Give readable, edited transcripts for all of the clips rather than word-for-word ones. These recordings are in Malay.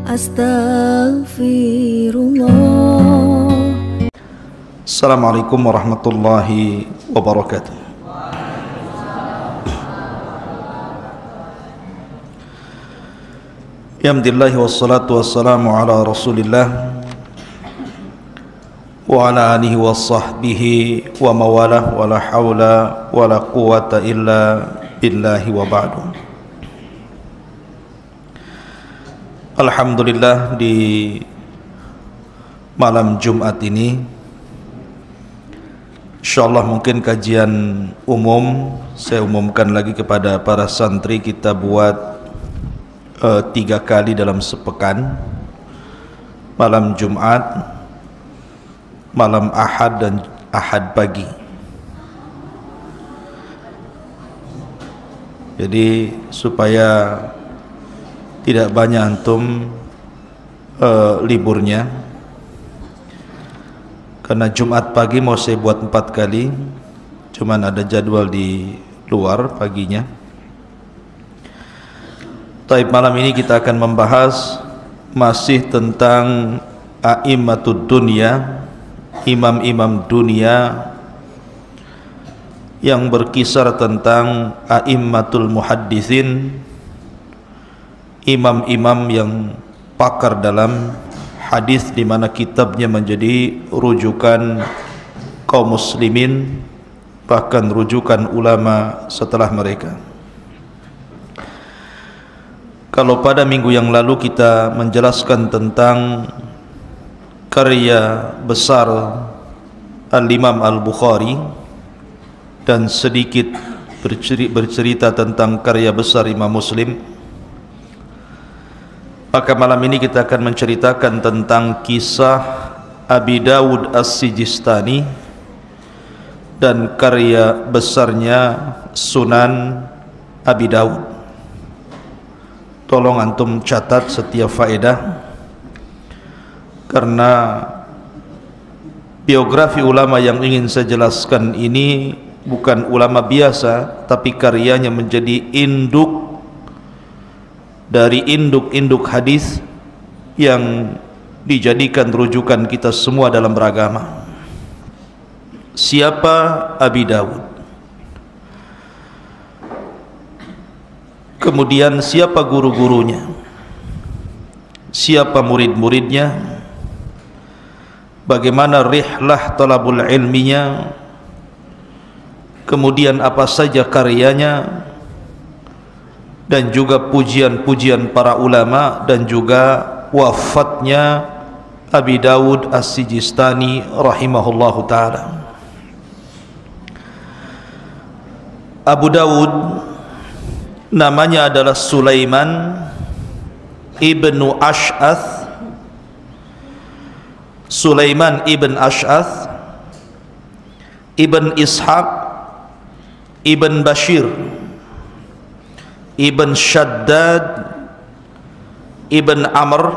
Astaghfirullah. Assalamualaikum warahmatullahi wabarakatuh. Alhamdulillah wassalatu wassalamu ala Rasulillah wa ala alihi wa sahbihi wa mawalah wa la hawla wa la quwata illa billahi wa ba'du. Alhamdulillah, di malam Jumat ini insyaallah mungkin kajian umum saya umumkan lagi kepada para santri, kita buat 3 kali dalam sepekan, malam Jumat, malam Ahad dan Ahad pagi. Jadi supaya tidak banyak antum liburnya, karena Jumat pagi mau saya buat 4 kali, cuman ada jadwal di luar paginya. Taib, malam ini kita akan membahas masih tentang a'immatud dunya, imam-imam dunia, yang berkisar tentang a'immatul muhadditsin, imam-imam yang pakar dalam hadis, di mana kitabnya menjadi rujukan kaum muslimin, bahkan rujukan ulama setelah mereka. Kalau pada minggu yang lalu kita menjelaskan tentang karya besar Al-Imam Al-Bukhari dan sedikit bercerita tentang karya besar Imam Muslim, maka malam ini kita akan menceritakan tentang kisah Abi Dawud As-Sijistani dan karya besarnya Sunan Abi Dawud. Tolong antum catat setiap faedah, karena biografi ulama yang ingin saya jelaskan ini bukan ulama biasa, tapi karyanya menjadi induk dari induk-induk hadis yang dijadikan rujukan kita semua dalam beragama. Siapa Abi Dawud? Kemudian siapa guru-gurunya? Siapa murid-muridnya? Bagaimana rihlah talabul ilminya? Kemudian apa saja karyanya? Dan juga pujian-pujian para ulama, dan juga wafatnya Abi Dawud As-Sijistani rahimahullahu ta'ala. Abu Dawud namanya adalah Sulaiman ibnu Ash'ath, Sulaiman ibn Ash'ath ibn Ishaq ibn Bashir ibn Shaddad ibn Amr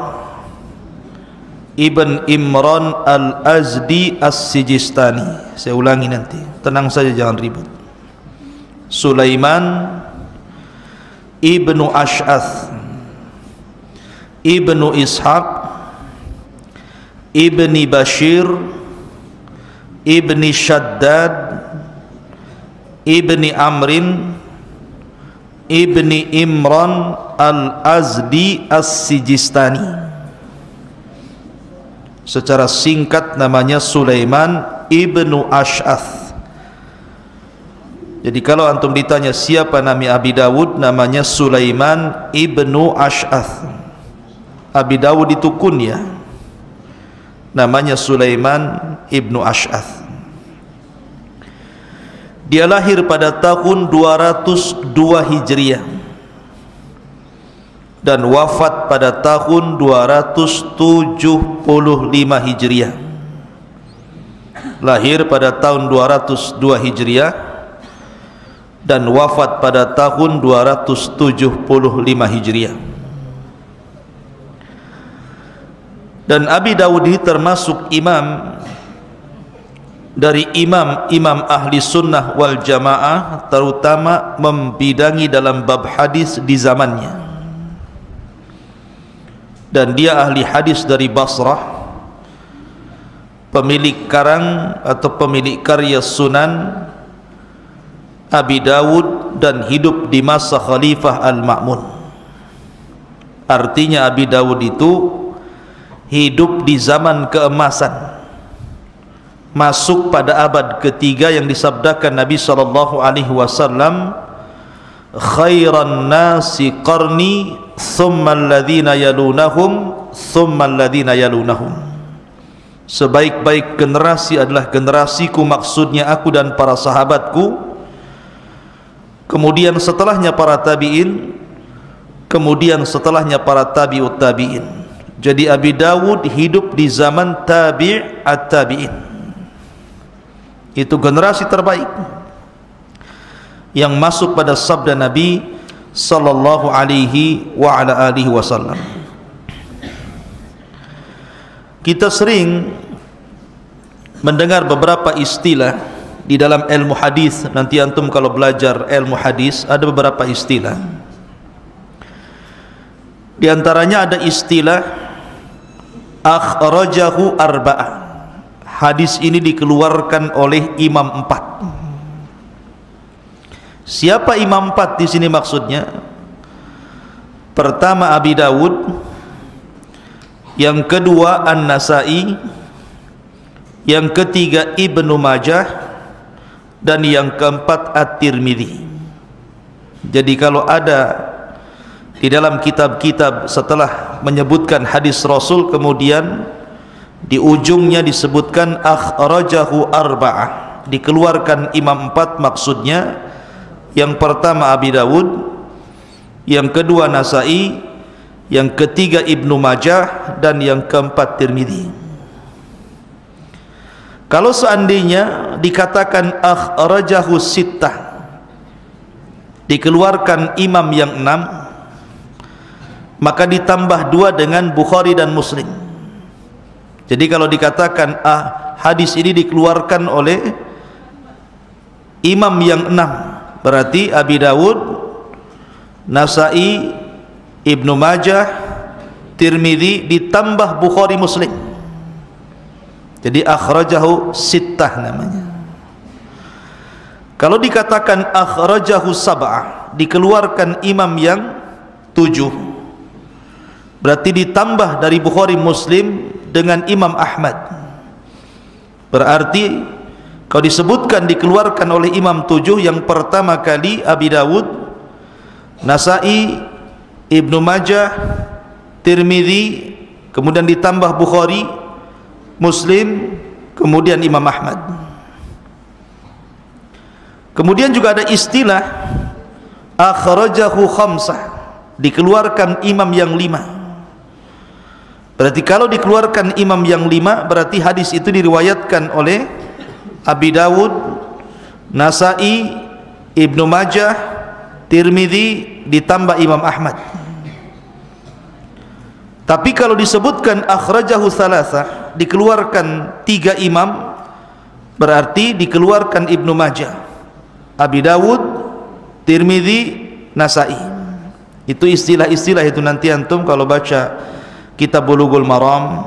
ibn Imran al-Azdi As-Sijistani. Saya ulangi nanti, tenang saja, jangan ribut. Sulaiman ibnu Ash'ath ibnu Ishaq ibni Bashir ibni Shaddad ibni Amrin ibni Imran al-Azdi As-Sijistani. Secara singkat namanya Sulaiman ibnu Ash'ath. Jadi kalau antum ditanya siapa nama Abi Dawud, namanya Sulaiman ibnu Ash'ath. Abi Dawud itu kunyah, namanya Sulaiman ibnu Ash'ath. Dia lahir pada tahun 202 Hijriah dan wafat pada tahun 275 Hijriah. Lahir pada tahun 202 Hijriah dan wafat pada tahun 275 Hijriah. Dan Abi Dawud ini termasuk imam dari imam-imam ahli sunnah wal jamaah, terutama membidangi dalam bab hadis di zamannya. dan dia ahli hadis dari Basrah, pemilik karang atau pemilik karya Sunan Abi Dawud, dan hidup di masa Khalifah Al-Ma'mun. Artinya Abi Dawud itu hidup di zaman keemasan, masuk pada abad ketiga yang disabdakan Nabi SAW, khairan nasi qarni thumma alladhina yalunahum thumma alladhina yalunahum. Sebaik-baik generasi adalah generasiku, maksudnya aku dan para sahabatku, kemudian setelahnya para tabi'in, kemudian setelahnya para tabi'ut tabi'in. Jadi Abi Dawud hidup di zaman tabi'at tabi'in. Itu generasi terbaik yang masuk pada sabda Nabi sallallahu alaihi wa ala alihi wasallam. Kita sering mendengar beberapa istilah di dalam ilmu hadis. Nanti antum kalau belajar ilmu hadis ada beberapa istilah. Di antaranya ada istilah akhrajahu arba'ah. Hadis ini dikeluarkan oleh imam 4. Siapa imam 4 di sini maksudnya? Pertama Abi Dawud, yang kedua An-Nasai, yang ketiga Ibnu Majah, dan yang keempat At-Tirmidzi. Jadi kalau ada di dalam kitab-kitab setelah menyebutkan hadis Rasul kemudian di ujungnya disebutkan akhrajahu arba'ah, dikeluarkan imam 4, maksudnya yang pertama Abi Dawud, yang kedua Nasai, yang ketiga Ibnu Majah, dan yang keempat Tirmidzi. Kalau seandainya dikatakan akhrajahu sittah, dikeluarkan imam yang 6, maka ditambah 2 dengan Bukhari dan Muslim. Jadi kalau dikatakan hadis ini dikeluarkan oleh imam yang 6, berarti Abi Dawud, Nasai, Ibnu Majah, Tirmidzi ditambah Bukhari Muslim. Jadi akhrajahu sittah namanya. Kalau dikatakan akhrajahu sab'ah, dikeluarkan imam yang 7, berarti ditambah dari Bukhari Muslim dengan Imam Ahmad. Berarti kalau disebutkan dikeluarkan oleh imam 7, yang pertama kali Abi Dawud, Nasai, Ibnu Majah, Tirmidzi, kemudian ditambah Bukhari Muslim, kemudian Imam Ahmad. Kemudian juga ada istilah akhrajahu khamsah, dikeluarkan imam yang 5. Berarti kalau dikeluarkan imam yang 5, berarti hadis itu diriwayatkan oleh Abi Dawud, Nasai, Ibnu Majah, Tirmidzi ditambah Imam Ahmad. Tapi kalau disebutkan akhrajahu thalathah, dikeluarkan 3 imam, berarti dikeluarkan Ibnu Majah, Abi Dawud, Tirmidzi, Nasai. Itu istilah-istilah itu nanti antum kalau baca kitab Bulughul Maram,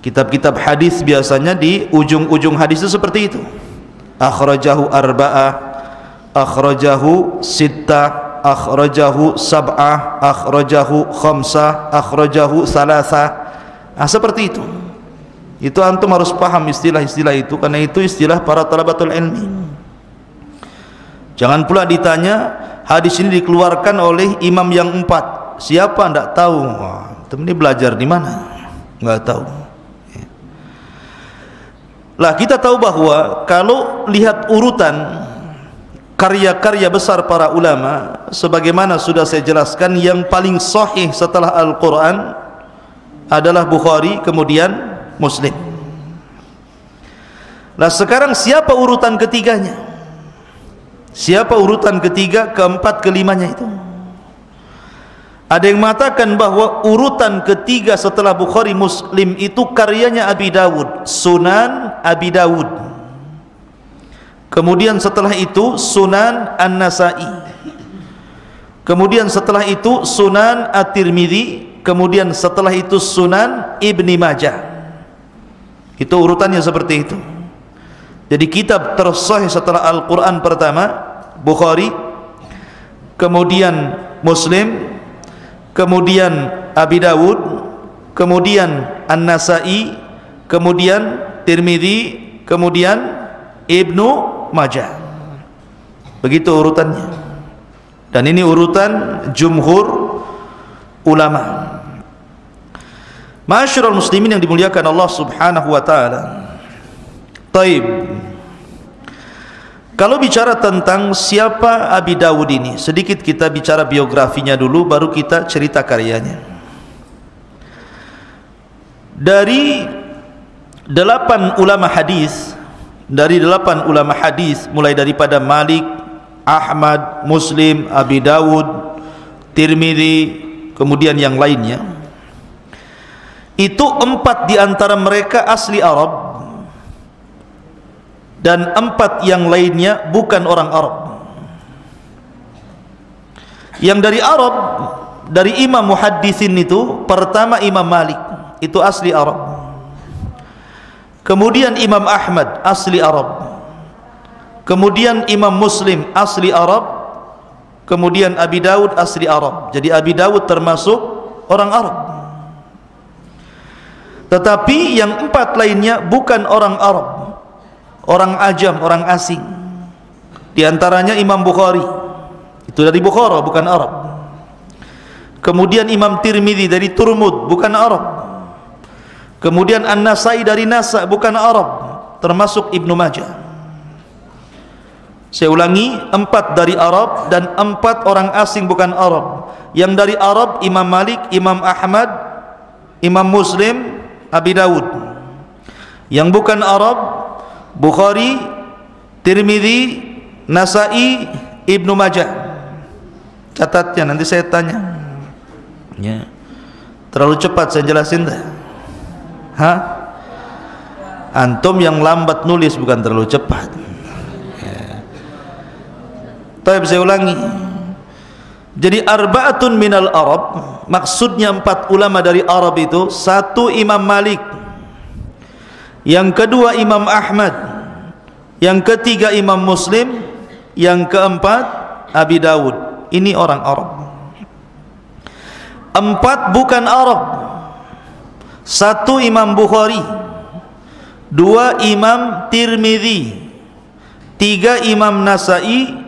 kitab-kitab hadis, biasanya di ujung-ujung hadis itu seperti itu. Akhrajahu arba'ah, akhrajahu sittah, akhrajahu sab'ah, akhrajahu khamsah, akhrajahu salasah. Seperti itu. Itu antum harus paham istilah-istilah itu, karena itu istilah para talabatul ilmi. Jangan pula ditanya hadis ini dikeluarkan oleh imam yang 4. Siapa? Enggak tahu. Teman ini belajar di mana? Enggak tahu. Lah kita tahu bahwa kalau lihat urutan karya-karya besar para ulama, sebagaimana sudah saya jelaskan, yang paling sahih setelah Al-Quran adalah Bukhari, kemudian Muslim. Nah sekarang siapa urutan ketiganya? Siapa urutan ketiga, keempat, kelimanya itu? Ada yang mengatakan bahwa urutan ketiga setelah Bukhari Muslim itu karyanya Abi Dawud, Sunan Abi Dawud. Kemudian setelah itu Sunan An-Nasai. Kemudian setelah itu Sunan At-Tirmidzi. kemudian setelah itu Sunan Ibni Majah. Itu urutannya seperti itu. Jadi kitab tersahih setelah Al-Quran pertama Bukhari, kemudian Muslim, kemudian Abi Dawud, kemudian An-Nasai, kemudian Tirmidzi, kemudian Ibnu Majah. Begitu urutannya. Dan ini urutan jumhur ulama. Ma'asyiral muslimin yang dimuliakan Allah Subhanahu wa taala. Taib. Kalau bicara tentang siapa Abi Dawud ini, sedikit kita bicara biografinya dulu, baru kita cerita karyanya. Dari 8 ulama hadis, mulai daripada Malik, Ahmad, Muslim, Abi Dawud, Tirmidzi, kemudian yang lainnya, itu 4 di antara mereka asli Arab dan 4 yang lainnya bukan orang Arab. Yang dari Arab, dari imam muhaddisin itu, pertama Imam Malik, itu asli Arab. Kemudian Imam Ahmad, asli Arab. Kemudian Imam Muslim, asli Arab. Kemudian Abi Dawud, asli Arab. Jadi Abi Dawud termasuk orang Arab. Tetapi yang 4 lainnya bukan orang Arab, orang ajam, orang asing. Di antaranya Imam Bukhari, itu dari Bukhara, bukan Arab. Kemudian Imam Tirmidzi dari Turmud, bukan Arab. Kemudian An-Nasai dari Nasa, bukan Arab, termasuk Ibnu Majah. Saya ulangi, 4 dari Arab dan 4 orang asing bukan Arab. Yang dari Arab Imam Malik, Imam Ahmad, Imam Muslim, Abi Dawud. Yang bukan Arab Bukhari, Tirmidzi, Nasai, Ibnu Majah. Catatnya, nanti saya tanya ya. Terlalu cepat saya jelasin dah. Antum yang lambat nulis, bukan terlalu cepat ya. Tapi saya ulangi. Jadi arba'atun minal Arab, maksudnya 4 ulama dari Arab itu, 1 Imam Malik, yang kedua Imam Ahmad, yang ketiga Imam Muslim, yang keempat Abi Dawud. Ini orang Arab. 4 bukan Arab, 1 Imam Bukhari, 2 Imam Tirmidzi, 3 Imam Nasai,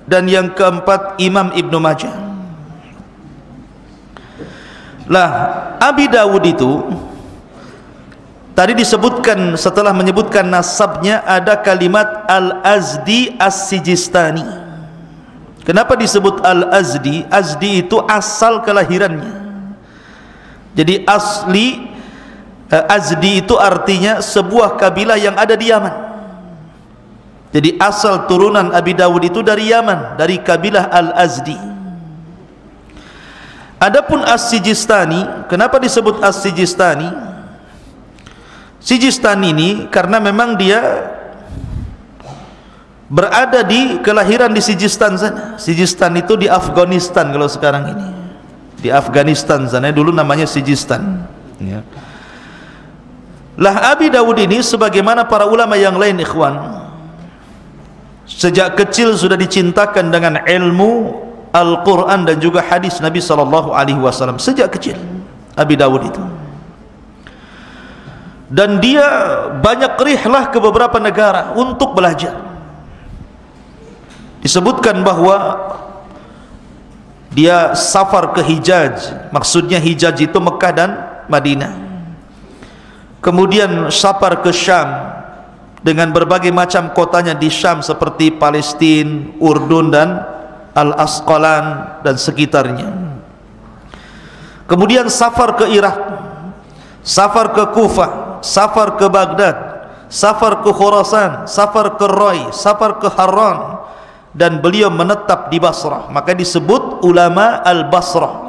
dan yang keempat Imam Ibnu Majah. Lah, Abi Dawud itu tadi disebutkan, setelah menyebutkan nasabnya ada kalimat Al-Azdi As-Sijistani. Kenapa disebut Al-Azdi? Azdi itu asal kelahirannya. Jadi asli Azdi itu artinya sebuah kabilah yang ada di Yaman. Jadi asal turunan Abi Dawud itu dari Yaman, dari kabilah Al-Azdi. Adapun As-Sijistani, kenapa disebut As-Sijistani? Sijistan ini karena memang dia berada di kelahiran di Sijistan sana. Sijistan itu di Afghanistan kalau sekarang ini. Di Afghanistan sana, dulu namanya Sijistan ya. Lah Abi Dawud ini sebagaimana para ulama yang lain, ikhwan, sejak kecil sudah dicintakan dengan ilmu Al-Quran dan juga hadis Nabi SAW. Sejak kecil Abi Dawud itu. Dan dia banyak rihlah ke beberapa negara untuk belajar. Disebutkan bahwa dia safar ke Hijaz. Maksudnya Hijaz itu Mekah dan Madinah. Kemudian safar ke Syam dengan berbagai macam kotanya di Syam seperti Palestina, Urdun dan Al-Asqalan dan sekitarnya. Kemudian safar ke Irak, safar ke Kufah, safar ke Baghdad, safar ke Khurasan, safar ke Rai, safar ke Harran, dan beliau menetap di Basrah. Maka disebut ulama Al-Basrah.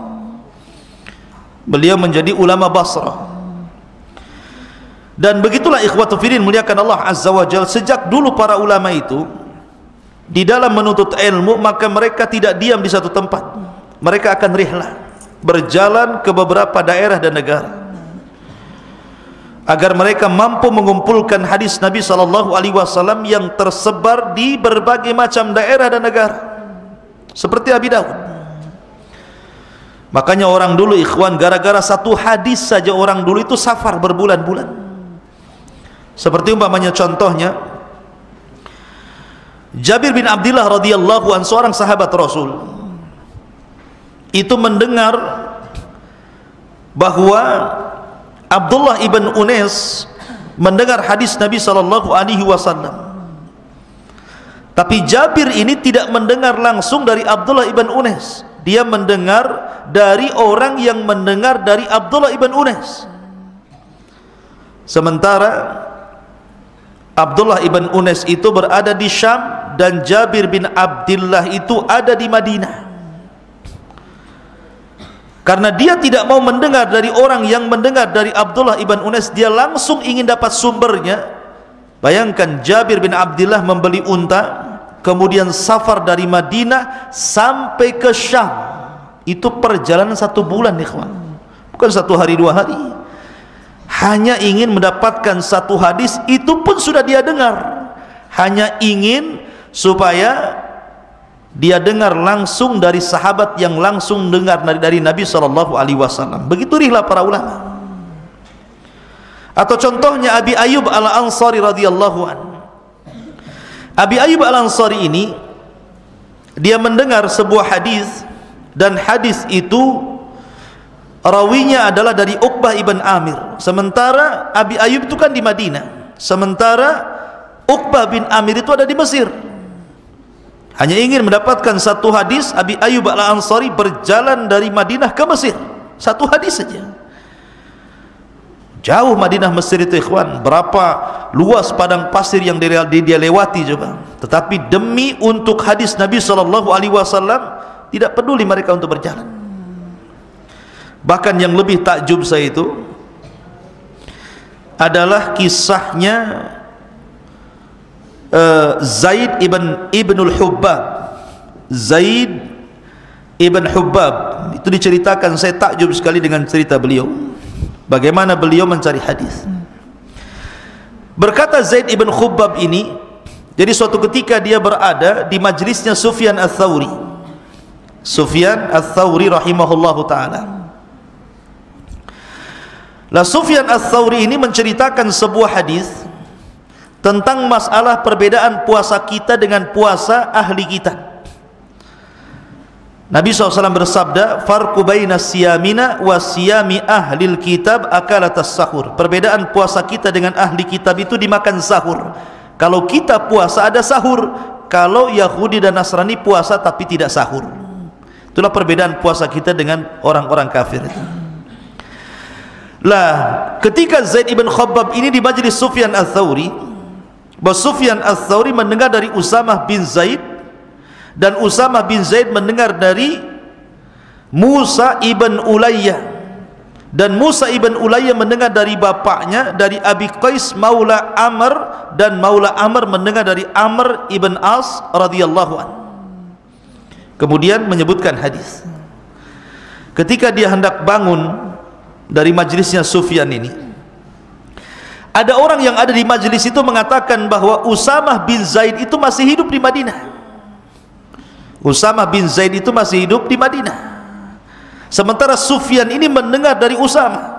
Beliau menjadi ulama Basrah. Dan begitulah ikhwatu fiddin, muliakan Allah Azza wa Jalla, sejak dulu para ulama itu di dalam menuntut ilmu, maka mereka tidak diam di satu tempat. Mereka akan rihlah. berjalan ke beberapa daerah dan negara agar mereka mampu mengumpulkan hadis Nabi SAW yang tersebar di berbagai macam daerah dan negara, seperti Abi Daud. Makanya orang dulu, ikhwan, gara-gara satu hadis saja orang dulu itu safar berbulan-bulan. Seperti umpamanya, contohnya Jabir bin Abdullah radhiyallahu anhu, seorang sahabat Rasul, itu mendengar bahwa Abdullah ibn Unais mendengar hadis Nabi SAW. Tapi Jabir ini tidak mendengar langsung dari Abdullah ibn Unais. Dia mendengar dari orang yang mendengar dari Abdullah ibn Unais. Sementara Abdullah ibn Unais itu berada di Syam dan Jabir bin Abdullah itu ada di Madinah. Karena dia tidak mau mendengar dari orang yang mendengar dari Abdullah ibn Unais, dia langsung ingin dapat sumbernya. Bayangkan, Jabir bin Abdullah membeli unta, kemudian safar dari Madinah sampai ke Syam. Itu perjalanan 1 bulan, ikhwan, bukan 1 hari 2 hari. Hanya ingin mendapatkan 1 hadis, itu pun sudah dia dengar. Hanya ingin supaya dia dengar langsung dari sahabat yang langsung dengar dari Nabi SAW. Begitu rihlah para ulama. Atau contohnya Abi Ayyub al-Ansari radhiyallahu anhu. Abi Ayyub al-Ansari ini, dia mendengar sebuah hadis, dan hadis itu rawinya adalah dari Uqbah ibn Amir. Sementara Abi Ayyub itu kan di Madinah, sementara Uqbah bin Amir itu ada di Mesir. Hanya ingin mendapatkan 1 hadis, Abi Ayyub al-Ansari berjalan dari Madinah ke Mesir, 1 hadis saja. Jauh Madinah Mesir itu, ikhwan, berapa luas padang pasir yang dia lewati coba. Tetapi demi untuk hadis Nabi SAW, tidak peduli mereka untuk berjalan. Bahkan yang lebih takjub saya itu adalah kisahnya Zaid ibnul Hubbab. Zaid ibn Hubbab itu diceritakan, saya takjub sekali dengan cerita beliau, bagaimana beliau mencari hadis. Berkata Zaid ibn Hubbab ini, jadi suatu ketika dia berada di majlisnya Sufyan ats-Tsauri. Sufyan ats-Tsauri rahimahullahu ta'ala. Lah Sufyan ats-Tsauri ini menceritakan sebuah hadis tentang masalah perbedaan puasa kita dengan puasa ahli kita. Nabi SAW bersabda, farqu baina siyamina wa siyami ahlil kitab akalatas sahur. Perbedaan puasa kita dengan ahli kitab itu dimakan sahur. Kalau kita puasa ada sahur, kalau Yahudi dan Nasrani puasa tapi tidak sahur. Itulah perbedaan puasa kita dengan orang-orang kafir itu. Lah, ketika Zaid ibn Khabbab ini di majlis Sufyan ats-Tsauri, Sufyan ats-Tsauri mendengar dari Usamah bin Zaid, dan Usamah bin Zaid mendengar dari Musa ibn Ulayyah, dan Musa ibn Ulayyah mendengar dari bapaknya dari Abi Qais maula Amr, dan maula Amr mendengar dari Amr ibn As radhiyallahu anhu. Kemudian menyebutkan hadis. Ketika dia hendak bangun dari majlisnya Sufyan ini, ada orang yang ada di majelis itu mengatakan bahwa Usamah bin Zaid itu masih hidup di Madinah. Usamah bin Zaid itu masih hidup di Madinah. Sementara Sufyan ini mendengar dari Usamah.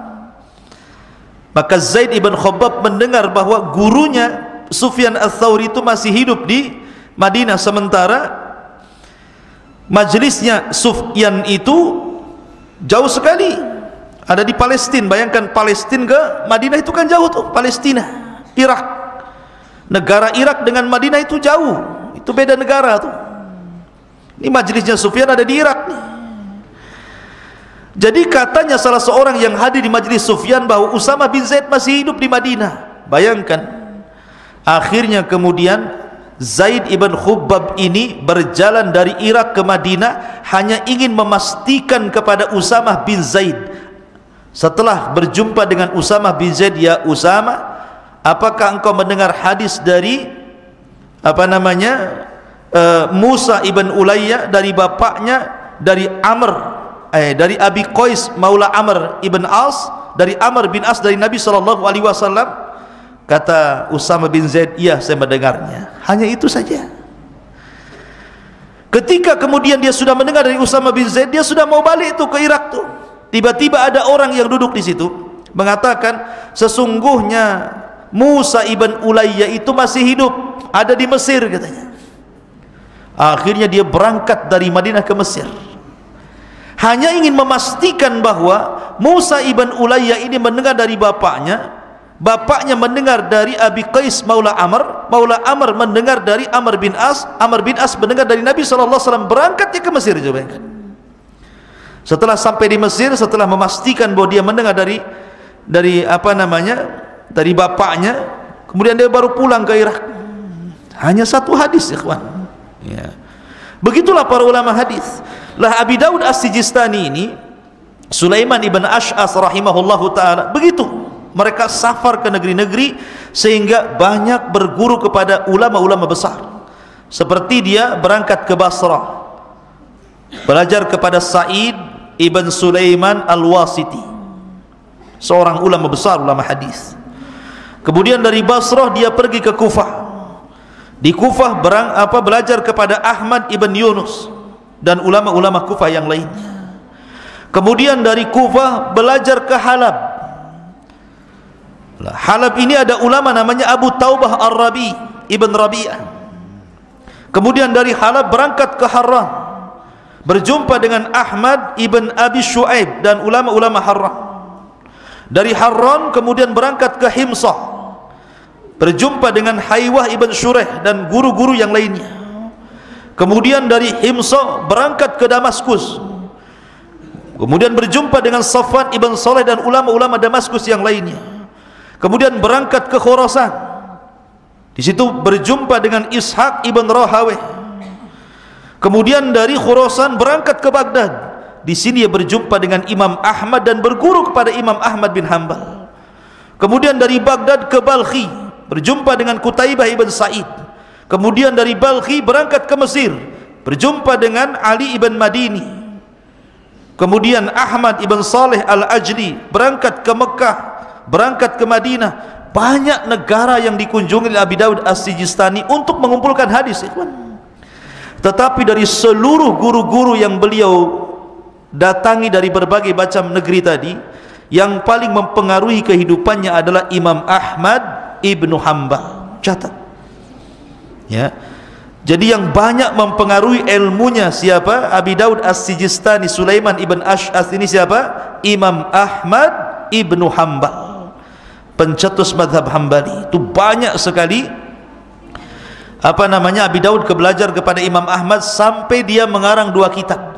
Maka Zaid ibn Khabbab mendengar bahwa gurunya Sufyan ats-Tsauri itu masih hidup di Madinah, sementara majelisnya Sufyan itu jauh sekali, ada di Palestina. Bayangkan, Palestina ke Madinah itu kan jauh tuh, Palestina, Irak. Negara Irak dengan Madinah itu jauh, itu beda negara tuh. Ini majelisnya Sufyan ada di Irak nih. Jadi katanya salah seorang yang hadir di majelis Sufyan bahwa Usamah bin Zaid masih hidup di Madinah. Bayangkan, akhirnya kemudian Zaid ibn Khubbab ini berjalan dari Irak ke Madinah hanya ingin memastikan kepada Usamah bin Zaid. Setelah berjumpa dengan Usamah bin Zaid, ya Usamah, apakah engkau mendengar hadis dari Musa ibn Ulayyah dari bapaknya dari Amr dari Abi Qais maula Amr ibn As, dari Amr bin As dari Nabi SAW. Kata Usama bin Zaid, iya saya mendengarnya. Hanya itu saja. Ketika kemudian dia sudah mendengar dari Usama bin Zaid, dia sudah mau balik tuh ke Irak tuh. Tiba-tiba ada orang yang duduk di situ mengatakan, sesungguhnya Musa ibn Ulayyah itu masih hidup, ada di Mesir katanya. Akhirnya dia berangkat dari Madinah ke Mesir, hanya ingin memastikan bahwa Musa ibn Ulayyah ini mendengar dari bapaknya, bapaknya mendengar dari Abi Qais maula Amr mendengar dari Amr bin As mendengar dari Nabi SAW. Berangkatnya ke Mesir. Coba bayangkan. Setelah sampai di Mesir, setelah memastikan bahwa dia mendengar dari dari bapaknya, kemudian dia baru pulang ke Irak. Hanya satu hadis, ikhwan. Ya. Begitulah para ulama hadis. Lah Abi Daud As-Sijistani ini, Sulaiman ibn Ash'as rahimahullahu ta'ala, begitu mereka safar ke negeri-negeri sehingga banyak berguru kepada ulama-ulama besar. Seperti dia berangkat ke Basrah, belajar kepada Sa'id ibn Sulaiman Al-Wasiti, seorang ulama besar, ulama hadis. Kemudian dari Basrah dia pergi ke Kufah. Di Kufah belajar kepada Ahmad ibn Yunus dan ulama-ulama Kufah yang lainnya. Kemudian dari Kufah belajar ke Halab. Halab ini ada ulama namanya Abu Taubah Ar-Rabi ibn Rabi'ah. Kemudian dari Halab berangkat ke Harran, berjumpa dengan Ahmad ibn Abi Shu'aib dan ulama-ulama Harran. Dari Harran kemudian berangkat ke Himsah, berjumpa dengan Haywah ibn Shureh dan guru-guru yang lainnya. Kemudian dari Himsah berangkat ke Damaskus, kemudian berjumpa dengan Safwan ibn Saleh dan ulama-ulama Damaskus yang lainnya. Kemudian berangkat ke Khurasan, di situ berjumpa dengan Ishaq ibn Rahaweh. Kemudian dari Khurasan berangkat ke Baghdad. Di sini dia berjumpa dengan Imam Ahmad dan berguru kepada Imam Ahmad bin Hanbal. Kemudian dari Baghdad ke Balkhi, berjumpa dengan Qutaibah ibn Sa'id. Kemudian dari Balkhi berangkat ke Mesir, berjumpa dengan Ali ibn Madini. Kemudian Ahmad ibn Saleh Al-Ajli berangkat ke Mekah, berangkat ke Madinah. Banyak negara yang dikunjungi oleh Abi Daud As-Sijistani untuk mengumpulkan hadis, ikhwan. Tetapi dari seluruh guru-guru yang beliau datangi dari berbagai macam negeri tadi, yang paling mempengaruhi kehidupannya adalah Imam Ahmad ibnu Hanbal. Catat ya. Jadi yang banyak mempengaruhi ilmunya siapa? Abi Daud As-Sijistani, Sulaiman ibn Ash'as ini siapa? Imam Ahmad ibnu Hanbal, pencetus mazhab Hambali. Itu banyak sekali Abi Daud belajar kepada Imam Ahmad sampai dia mengarang dua kitab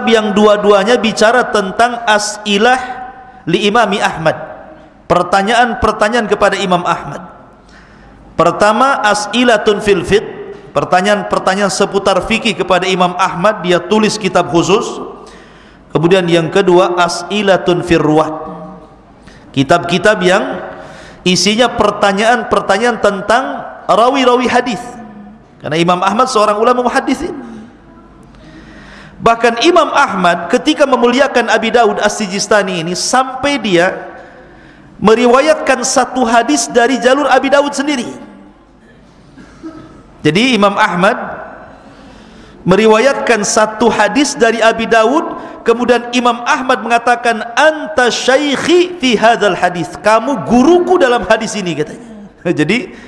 yang dua-duanya bicara tentang as'ilah li Imami Ahmad, pertanyaan-pertanyaan kepada Imam Ahmad. Pertama, as'ilatun fil fiqh, pertanyaan-pertanyaan seputar fikih kepada Imam Ahmad, dia tulis kitab khusus. Kemudian yang kedua, as'ilatun fir ruwat, kitab-kitab yang isinya pertanyaan-pertanyaan tentang rawi-rawi hadis, karena Imam Ahmad seorang ulama muhaddisin. Bahkan Imam Ahmad ketika memuliakan Abi Daud As-Sijistani ini, sampai dia meriwayatkan satu hadis dari jalur Abi Daud sendiri. Jadi Imam Ahmad meriwayatkan satu hadis dari Abi Daud, kemudian Imam Ahmad mengatakan, anta syaikhi fi hadzal hadis, kamu guruku dalam hadis ini, katanya. Jadi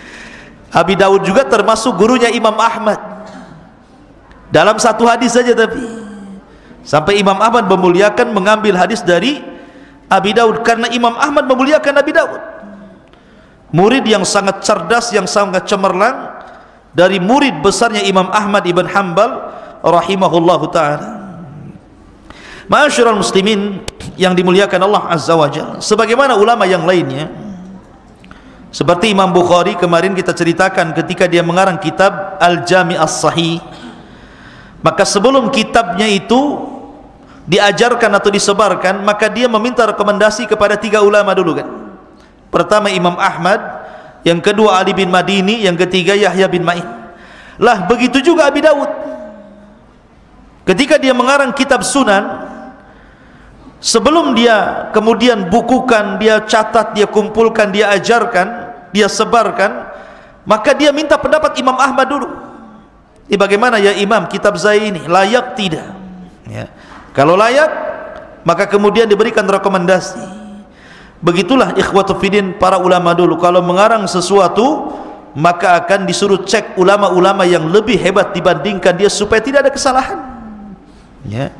Abi Daud juga termasuk gurunya Imam Ahmad dalam satu hadis saja. Tapi sampai Imam Ahmad memuliakan mengambil hadis dari Abi Daud, karena Imam Ahmad memuliakan Abi Daud, murid yang sangat cerdas, yang sangat cemerlang dari murid besarnya Imam Ahmad ibn Hanbal rahimahullahu ta'ala. Ma'asyiral muslimin yang dimuliakan Allah Azza wa Jalla, sebagaimana ulama yang lainnya, seperti Imam Bukhari kemarin kita ceritakan ketika dia mengarang kitab Al-Jami' As-Sahih, maka sebelum kitabnya itu diajarkan atau disebarkan, maka dia meminta rekomendasi kepada tiga ulama dulu kan. Pertama Imam Ahmad, yang kedua Ali bin Madini, yang ketiga Yahya bin Ma'in. Lah begitu juga Abi Daud. ketika dia mengarang kitab sunan, sebelum dia kemudian bukukan, dia catat, dia kumpulkan, dia ajarkan, dia sebarkan, maka dia minta pendapat Imam Ahmad dulu. Ini bagaimana ya Imam, kitab saya ini layak tidak? Ya. Kalau layak, maka kemudian diberikan rekomendasi. Begitulah ikhwatu fiddin para ulama dulu, kalau mengarang sesuatu maka akan disuruh cek ulama-ulama yang lebih hebat dibandingkan dia supaya tidak ada kesalahan. Ya.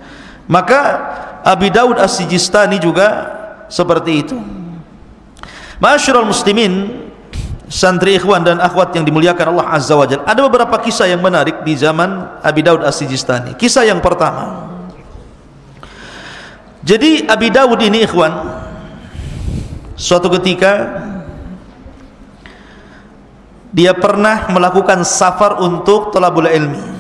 Maka Abi Daud As-Sijistani juga seperti itu. Ma'asyiral muslimin, santri ikhwan dan akhwat yang dimuliakan Allah Azza wa Jalla, ada beberapa kisah yang menarik di zaman Abi Daud As-Sijistani. Kisah yang pertama, jadi Abi Daud ini ikhwan, suatu ketika dia pernah melakukan safar untuk thalabul ilmi.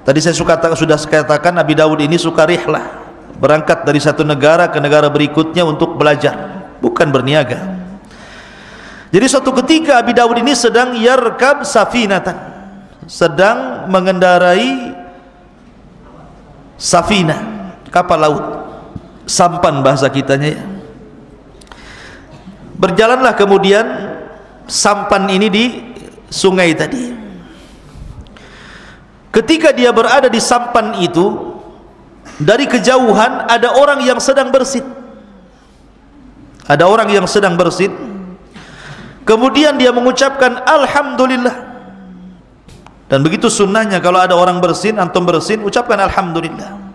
Tadi saya sudah katakan Abi Daud ini suka rihlah, berangkat dari satu negara ke negara berikutnya untuk belajar, bukan berniaga. Jadi suatu ketika Abi Daud ini sedang yarkab safinatan, sedang mengendarai safinah, kapal laut, sampan bahasa kitanya ya. Berjalanlah kemudian sampan ini di sungai tadi. Ketika dia berada di sampan itu, dari kejauhan ada orang yang sedang bersin. Ada orang yang sedang bersin. Kemudian dia mengucapkan alhamdulillah. Dan begitu sunnahnya kalau ada orang bersin, antum bersin, ucapkan alhamdulillah.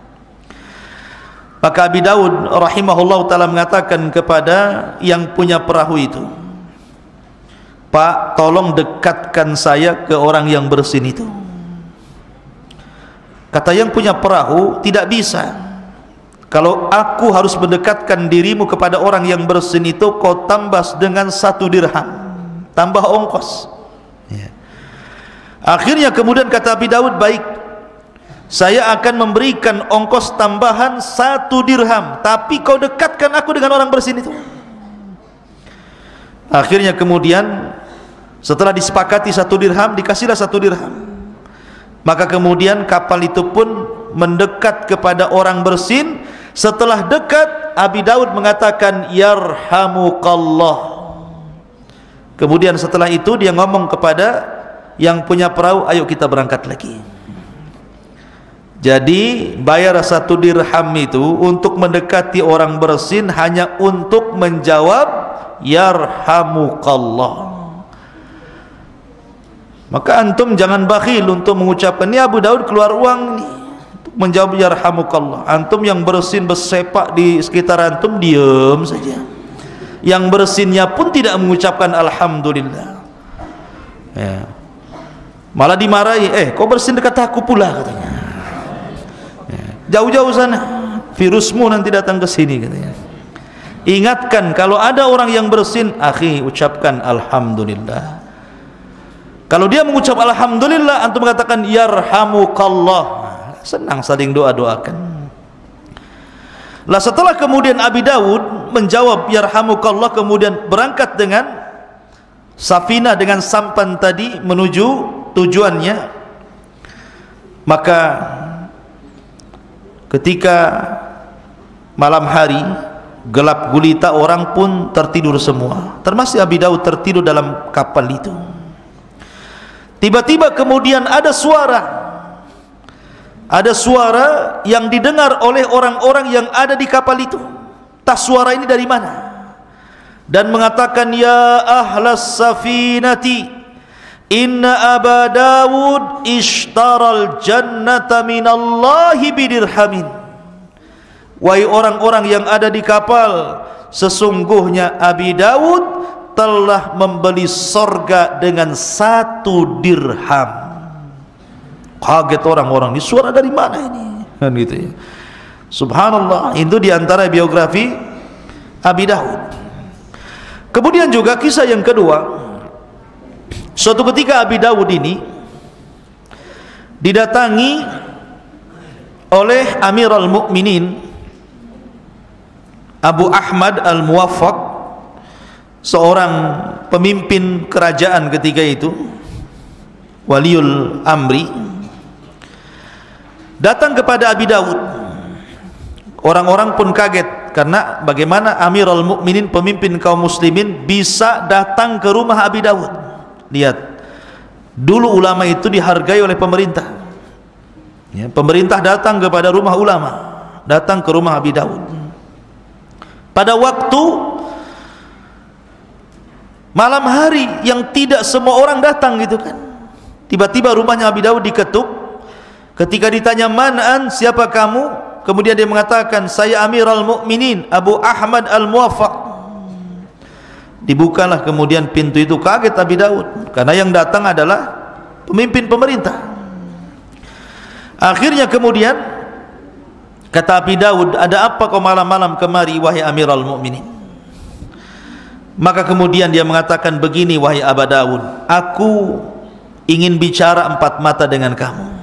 Maka Abi Daud rahimahullah ta'ala mengatakan kepada yang punya perahu itu, Pak, tolong dekatkan saya ke orang yang bersin itu. Kata yang punya perahu, tidak bisa. Kalau aku harus mendekatkan dirimu kepada orang yang bersin itu, kau tambah dengan 1 dirham, tambah ongkos ya. Akhirnya kemudian kata Abi Daud, baik, saya akan memberikan ongkos tambahan 1 dirham, tapi kau dekatkan aku dengan orang bersin itu. Akhirnya kemudian setelah disepakati 1 dirham, dikasihlah 1 dirham. Maka kemudian kapal itu pun mendekat kepada orang bersin. Setelah dekat, Abi Daud mengatakan yarhamukallah. Kemudian setelah itu dia ngomong kepada yang punya perahu, ayo kita berangkat lagi. Jadi bayar 1 dirham itu untuk mendekati orang bersin hanya untuk menjawab yarhamukallah. Maka antum jangan bakhil untuk mengucapkan, ini Abu Daud keluar uang nih menjawab yarhamukallah. Antum yang bersin bersepak di sekitar antum diam saja. Yang bersinnya pun tidak mengucapkan alhamdulillah ya. Malah dimarahi, kau bersin dekat aku pula katanya ya. Jauh-jauh sana, virusmu nanti datang ke sini katanya. Ingatkan, kalau ada orang yang bersin, akhi, ucapkan alhamdulillah. Kalau dia mengucap alhamdulillah, antum mengatakan yarhamukallah, senang saling doa-doakan. Lah setelah kemudian Abi Daud menjawab yarhamukallah, kemudian berangkat dengan safinah, dengan sampan tadi menuju tujuannya. Maka ketika malam hari gelap gulita, orang pun tertidur semua, termasuk Abi Daud tertidur dalam kapal itu. Tiba-tiba kemudian ada suara yang didengar oleh orang-orang yang ada di kapal itu. Tas suara ini dari mana? Dan mengatakan, ya ahlas safinati, inna Aba Dawud ishtaral jannata minallahi bidirhamin. Wahai orang-orang yang ada di kapal, sesungguhnya Abi Dawud telah membeli sorga dengan 1 dirham. Kaget orang-orang, ini suara dari mana ini? Kan gitu ya. Subhanallah, itu diantara biografi Abi Daud. Kemudian juga kisah yang kedua, suatu ketika Abi Daud ini didatangi oleh Amirul Mukminin Abu Ahmad Al-Muwaffaq, seorang pemimpin kerajaan ketika itu, waliul amri. datang kepada Abi Dawud. Orang-orang pun kaget, karena bagaimana Amirul Mukminin, pemimpin kaum muslimin, bisa datang ke rumah Abi Dawud. Lihat, dulu ulama itu dihargai oleh pemerintah ya, pemerintah datang kepada rumah ulama, datang ke rumah Abi Dawud pada waktu malam hari yang tidak semua orang datang gitu kan. Tiba-tiba rumahnya Abi Dawud diketuk. Ketika ditanya, "Man, siapa kamu?" Kemudian dia mengatakan, "Saya Amirul Mukminin Abu Ahmad Al-Muwaffaq." Dibukalah kemudian pintu itu. Kaget Abi Dawud, karena yang datang adalah pemimpin pemerintah. Akhirnya kemudian kata Abi Dawud, "Ada apa kau malam-malam kemari wahai Amirul Mukminin?" Maka kemudian dia mengatakan begini, "Wahai Abu Dawud, aku ingin bicara empat mata dengan kamu."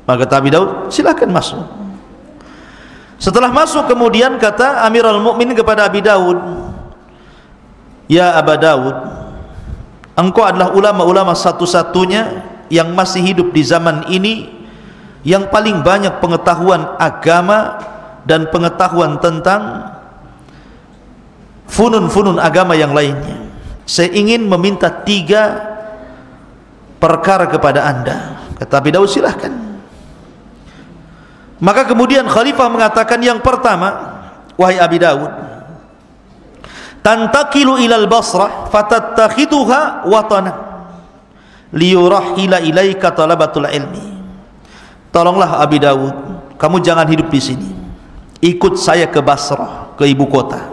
Maka kata Abi Dawud, "Silakan masuk." Setelah masuk kemudian kata Amirul Mukminin kepada Abi Dawud, "Ya Abu Dawud, engkau adalah ulama-ulama satu-satunya yang masih hidup di zaman ini, yang paling banyak pengetahuan agama dan pengetahuan tentang funun-funun agama yang lainnya. Saya ingin meminta 3 perkara kepada anda." Kata Abi Dawud, "Silahkan." Maka kemudian khalifah mengatakan, yang pertama, "Wahai Abi Dawud, tantakilu ilal Basrah fatattakhiduha watana liyurahila ilaika talabatul ilmi." Tolonglah Abi Dawud, kamu jangan hidup di sini, ikut saya ke Basrah, ke ibu kota.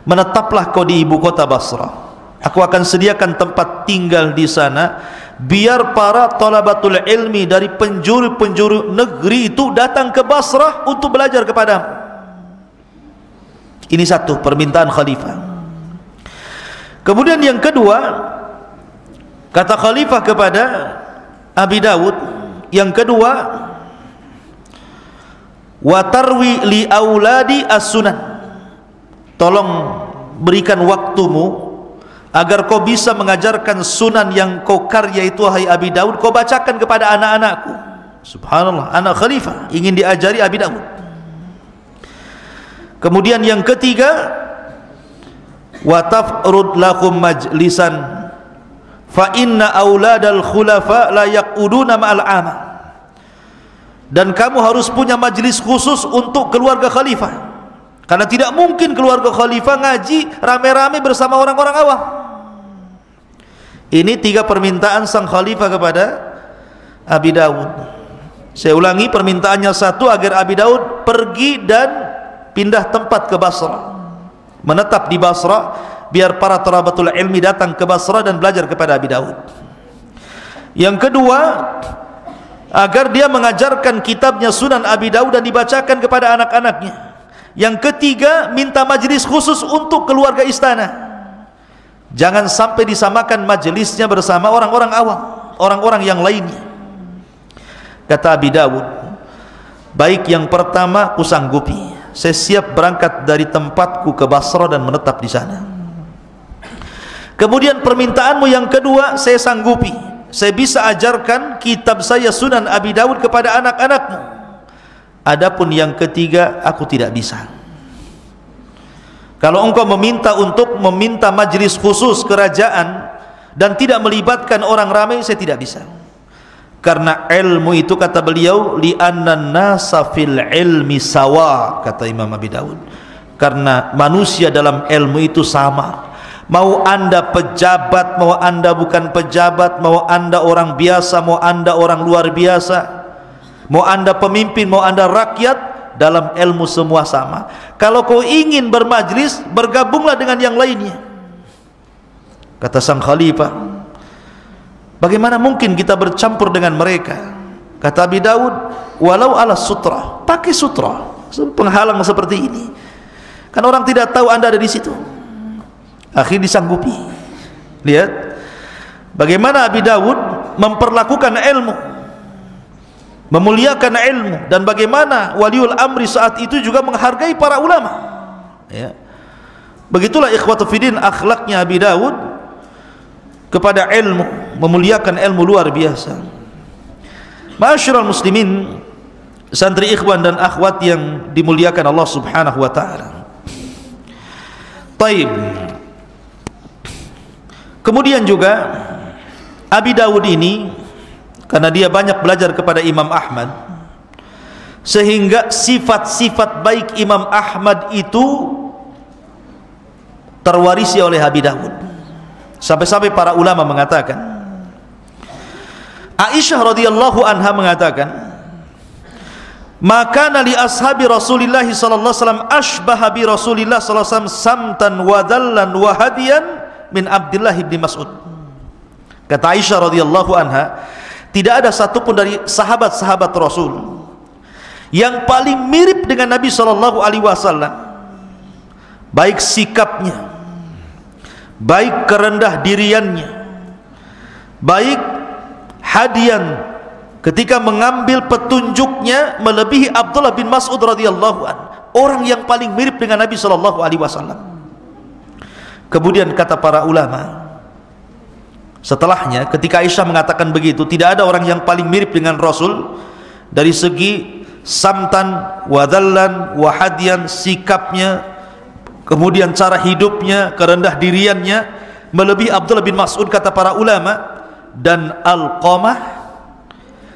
Menetaplah kau di ibu kota Basrah. Aku akan sediakan tempat tinggal di sana, biar para talabatul ilmi dari penjuru-penjuru negeri itu datang ke Basrah untuk belajar kepadamu. Ini satu permintaan khalifah. Kemudian yang kedua, kata khalifah kepada Abi Dawud, yang kedua, "Wa tarwi li auladi as-sunan." Tolong berikan waktumu agar kau bisa mengajarkan sunan yang kau karya itu, wahai Abi Dawud, kau bacakan kepada anak-anakku. Subhanallah, anak khalifah ingin diajari Abi Dawud. Kemudian yang ketiga, "Wa tafrud lakum majlisan fa inna auladal khulafa la yaquduna ma'al ama." Dan kamu harus punya majlis khusus untuk keluarga khalifah, karena tidak mungkin keluarga khalifah ngaji rame-rame bersama orang-orang awam. Ini 3 permintaan sang khalifah kepada Abi Dawud. Saya ulangi, permintaannya satu, agar Abi Dawud pergi dan pindah tempat ke Basrah, menetap di Basrah, biar para talabatul ilmi datang ke Basrah dan belajar kepada Abi Dawud. Yang kedua, agar dia mengajarkan kitabnya Sunan Abi Dawud dan dibacakan kepada anak-anaknya. Yang ketiga, minta majlis khusus untuk keluarga istana. Jangan sampai disamakan majelisnya bersama orang-orang awam, orang-orang yang lainnya. Kata Abi Dawud, "Baik, yang pertama kusanggupi. Saya siap berangkat dari tempatku ke Basrah dan menetap di sana. Kemudian permintaanmu yang kedua, saya sanggupi. Saya bisa ajarkan kitab saya Sunan Abi Dawud kepada anak-anakmu. Adapun yang ketiga, aku tidak bisa. Kalau engkau meminta untuk meminta majlis khusus kerajaan dan tidak melibatkan orang ramai, saya tidak bisa. Karena ilmu itu," kata beliau, "li'annan nasa fil ilmi sawa," kata Imam Abi Dawud. Karena manusia dalam ilmu itu sama. Mau anda pejabat, mau anda bukan pejabat, mau anda orang biasa, mau anda orang luar biasa, mau anda pemimpin, mau anda rakyat, dalam ilmu semua sama. Kalau kau ingin bermajlis, bergabunglah dengan yang lainnya. Kata sang khalifah, "Bagaimana mungkin kita bercampur dengan mereka?" Kata Abi Dawud, "Walau ala sutra," pakai sutra, penghalang seperti ini, kan orang tidak tahu anda ada di situ. Akhirnya disanggupi. Lihat bagaimana Abi Dawud memperlakukan ilmu, memuliakan ilmu, dan bagaimana waliul amri saat itu juga menghargai para ulama. Ya. Begitulah ikhwatu fiddin akhlaknya Abi Dawud kepada ilmu, memuliakan ilmu luar biasa. Ma'asyiral muslimin, santri ikhwan dan akhwat yang dimuliakan Allah Subhanahu wa taala. Taib. Kemudian juga Abi Dawud ini, karena dia banyak belajar kepada Imam Ahmad, sehingga sifat-sifat baik Imam Ahmad itu terwarisi oleh Abi Dawud. Sampai-sampai para ulama mengatakan, Aisyah radhiyallahu anha mengatakan, maka li ashabi Rasulillah sallallahu alaihi wasallam ashbaha bi Rasulillah sallallahu alaihi wasallam samtan wa dallan wa hadiyan min Abdullah bin Mas'ud. Kata Aisyah radhiyallahu anha, tidak ada satupun dari sahabat-sahabat Rasul yang paling mirip dengan Nabi sallallahu alaihi wasallam, baik sikapnya, baik kerendah diriannya, baik hadian ketika mengambil petunjuknya, melebihi Abdullah bin Mas'ud radhiyallahu anhu, orang yang paling mirip dengan Nabi sallallahu alaihi wasallam. Kemudian kata para ulama, setelahnya ketika Aisyah mengatakan begitu, tidak ada orang yang paling mirip dengan Rasul dari segi samtan, wadallan, wahadian, sikapnya, kemudian cara hidupnya, kerendah diriannya, melebihi Abdullah bin Mas'ud, kata para ulama. Dan Alqamah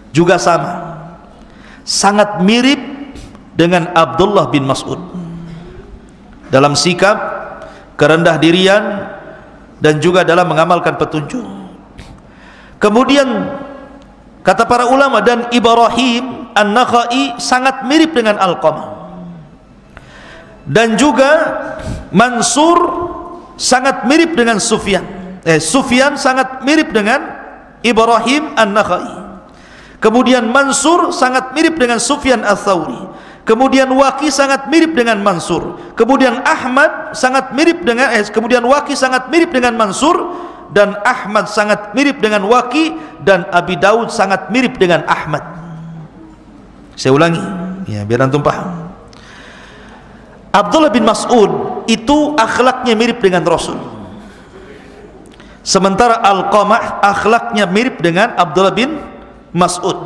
juga sama, sangat mirip dengan Abdullah bin Mas'ud dalam sikap, kerendah dirian, dan juga dalam mengamalkan petunjuk. Kemudian kata para ulama, dan Ibrahim An-Nakhai sangat mirip dengan Alqamah, dan juga Mansur sangat mirip dengan Sufyan. Sufyan sangat mirip dengan Ibrahim An-Nakhai. Kemudian Mansur sangat mirip dengan Sufyan Ats-Tsauri. Kemudian Waqi sangat mirip dengan Mansur. Kemudian Ahmad sangat mirip dengan kemudian Waqi sangat mirip dengan Mansur, dan Ahmad sangat mirip dengan Waqi, dan Abi Dawud sangat mirip dengan Ahmad. Saya ulangi ya biar antum paham. Abdullah bin Mas'ud itu akhlaknya mirip dengan Rasul, sementara Alqamah akhlaknya mirip dengan Abdullah bin Mas'ud.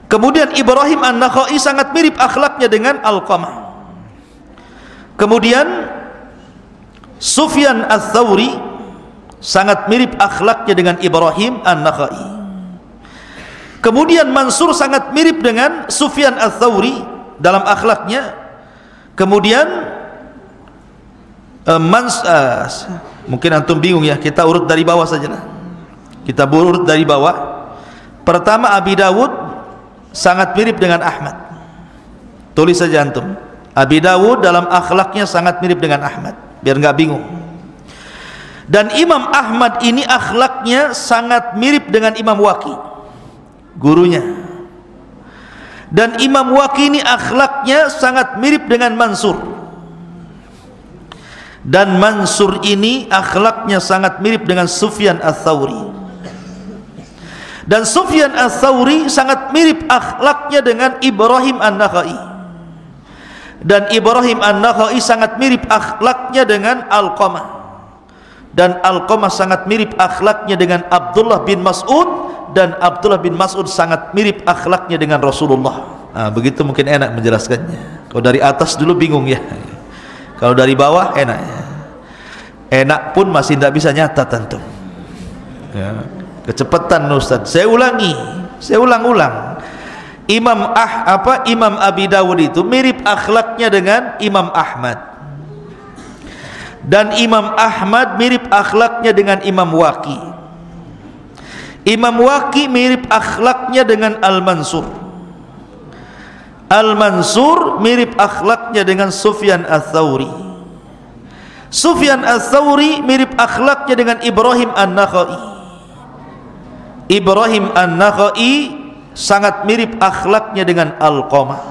Kemudian Ibrahim An-Nakhai sangat mirip akhlaknya dengan Alqamah. Kemudian Sufyan Ats-Tsauri sangat mirip akhlaknya dengan Ibrahim An-Nakhai. Kemudian Mansur sangat mirip dengan Sufyan Ats-Tsauri dalam akhlaknya. Kemudian mungkin antum bingung ya, kita urut dari bawah saja lah. Kita urut dari bawah. Pertama, Abi Dawud sangat mirip dengan Ahmad. Tulis saja antum, Abi Dawud dalam akhlaknya sangat mirip dengan Ahmad, biar nggak bingung. Dan Imam Ahmad ini akhlaknya sangat mirip dengan Imam Waqi, gurunya. Dan Imam Waqi ini akhlaknya sangat mirip dengan Mansur. Dan Mansur ini akhlaknya sangat mirip dengan Sufyan Ats-Tsauri. Dan Sufyan Ats-Tsauri sangat mirip akhlaknya dengan Ibrahim An-Nakhai. Dan Ibrahim An-Nakhai sangat mirip akhlaknya dengan Alqamah. Dan Alqamah sangat mirip akhlaknya dengan Abdullah bin Mas'ud. Dan Abdullah bin Mas'ud sangat mirip akhlaknya dengan Rasulullah. Nah, begitu mungkin enak menjelaskannya. Kalau dari atas dulu bingung ya, kalau dari bawah enak ya. Enak pun masih tidak bisa nyata tentu ya. Kecepatan Ustaz. Saya ulangi, saya ulang-ulang. Imam Abi Dawud itu mirip akhlaknya dengan Imam Ahmad, dan Imam Ahmad mirip akhlaknya dengan Imam Waqi. Imam Waqi mirip akhlaknya dengan Al-Mansur. Al-Mansur mirip akhlaknya dengan Sufyan Ats-Tsauri. Sufyan Ats-Tsauri mirip akhlaknya dengan Ibrahim An-Nakhai. Ibrahim An-Nakhai sangat mirip akhlaknya dengan Alqamah.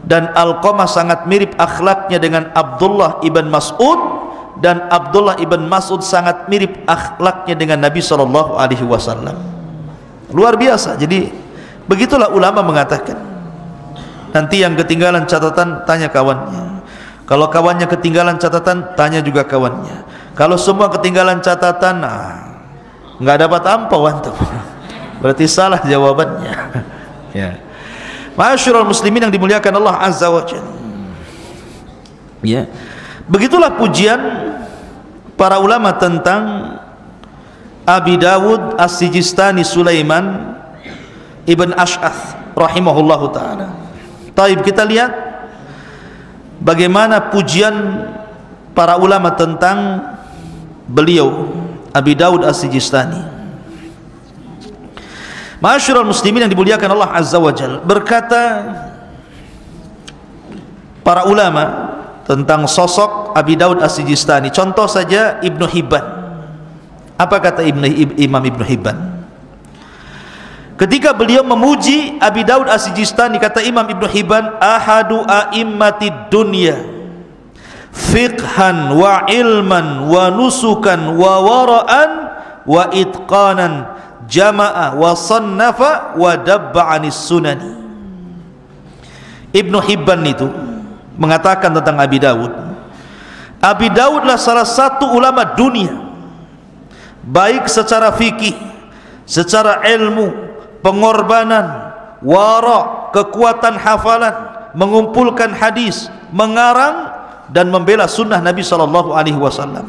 Dan Alqamah sangat mirip akhlaknya dengan Abdullah ibn Mas'ud. Dan Abdullah ibn Mas'ud sangat mirip akhlaknya dengan Nabi SAW. Luar biasa. Jadi begitulah ulama mengatakan. Nanti yang ketinggalan catatan tanya kawannya. Kalau kawannya ketinggalan catatan, tanya juga kawannya. Kalau semua ketinggalan catatan, nggak dapat ampau antum. Berarti salah jawabannya. Ya. Ma'asyiral muslimin yang dimuliakan Allah Azza wa Jalla. Ya. Begitulah pujian para ulama tentang Abi Dawud As-Sijistani Sulaiman Ibn Ash'ath rahimahullahu ta'ala. Taib, kita lihat bagaimana pujian para ulama tentang beliau Abi Dawud As-Sijistani. Ma'asyiral muslimin yang dimuliakan Allah Azza wa Jalla, berkata para ulama tentang sosok Abi Dawud As-Sijistani. Contoh saja Ibnu Hibban. Apa kata Imam Ibnu Hibban ketika beliau memuji Abi Dawud As-Sijistani? Kata Imam Ibnu Hibban, ahadu a'immatid dunya fiqhan wa ilman wa nusukan wa wara'an wa itqanan, jama'a wa sannafa wa dabba anis sunani. Ibnu Hibban itu mengatakan tentang Abi Dawud, Abi Dawudlah salah satu ulama dunia, baik secara fikih, secara ilmu, pengorbanan, wara, kekuatan hafalan, mengumpulkan hadis, mengarang dan membela sunnah Nabi SAW.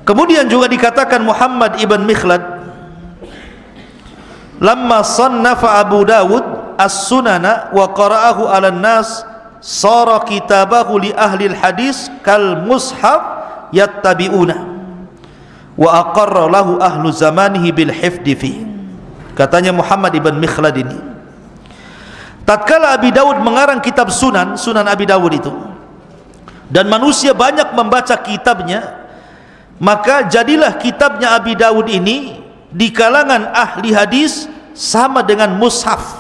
Kemudian juga dikatakan Muhammad ibn Mikhlad, lamma sannafa Abu Dawud as-sunana wa qara'ahu 'alan nas sara kitabahu li ahli al-hadis kal mushaf yattabi'una wa aqarra lahu ahlu zamanihi bil hifdi fi. Katanya Muhammad ibn Mikhlad ini, tatkala Abi Dawud mengarang kitab Sunan Abi Dawud itu, dan manusia banyak membaca kitabnya, maka jadilah kitabnya Abi Dawud ini di kalangan ahli hadis sama dengan mushaf.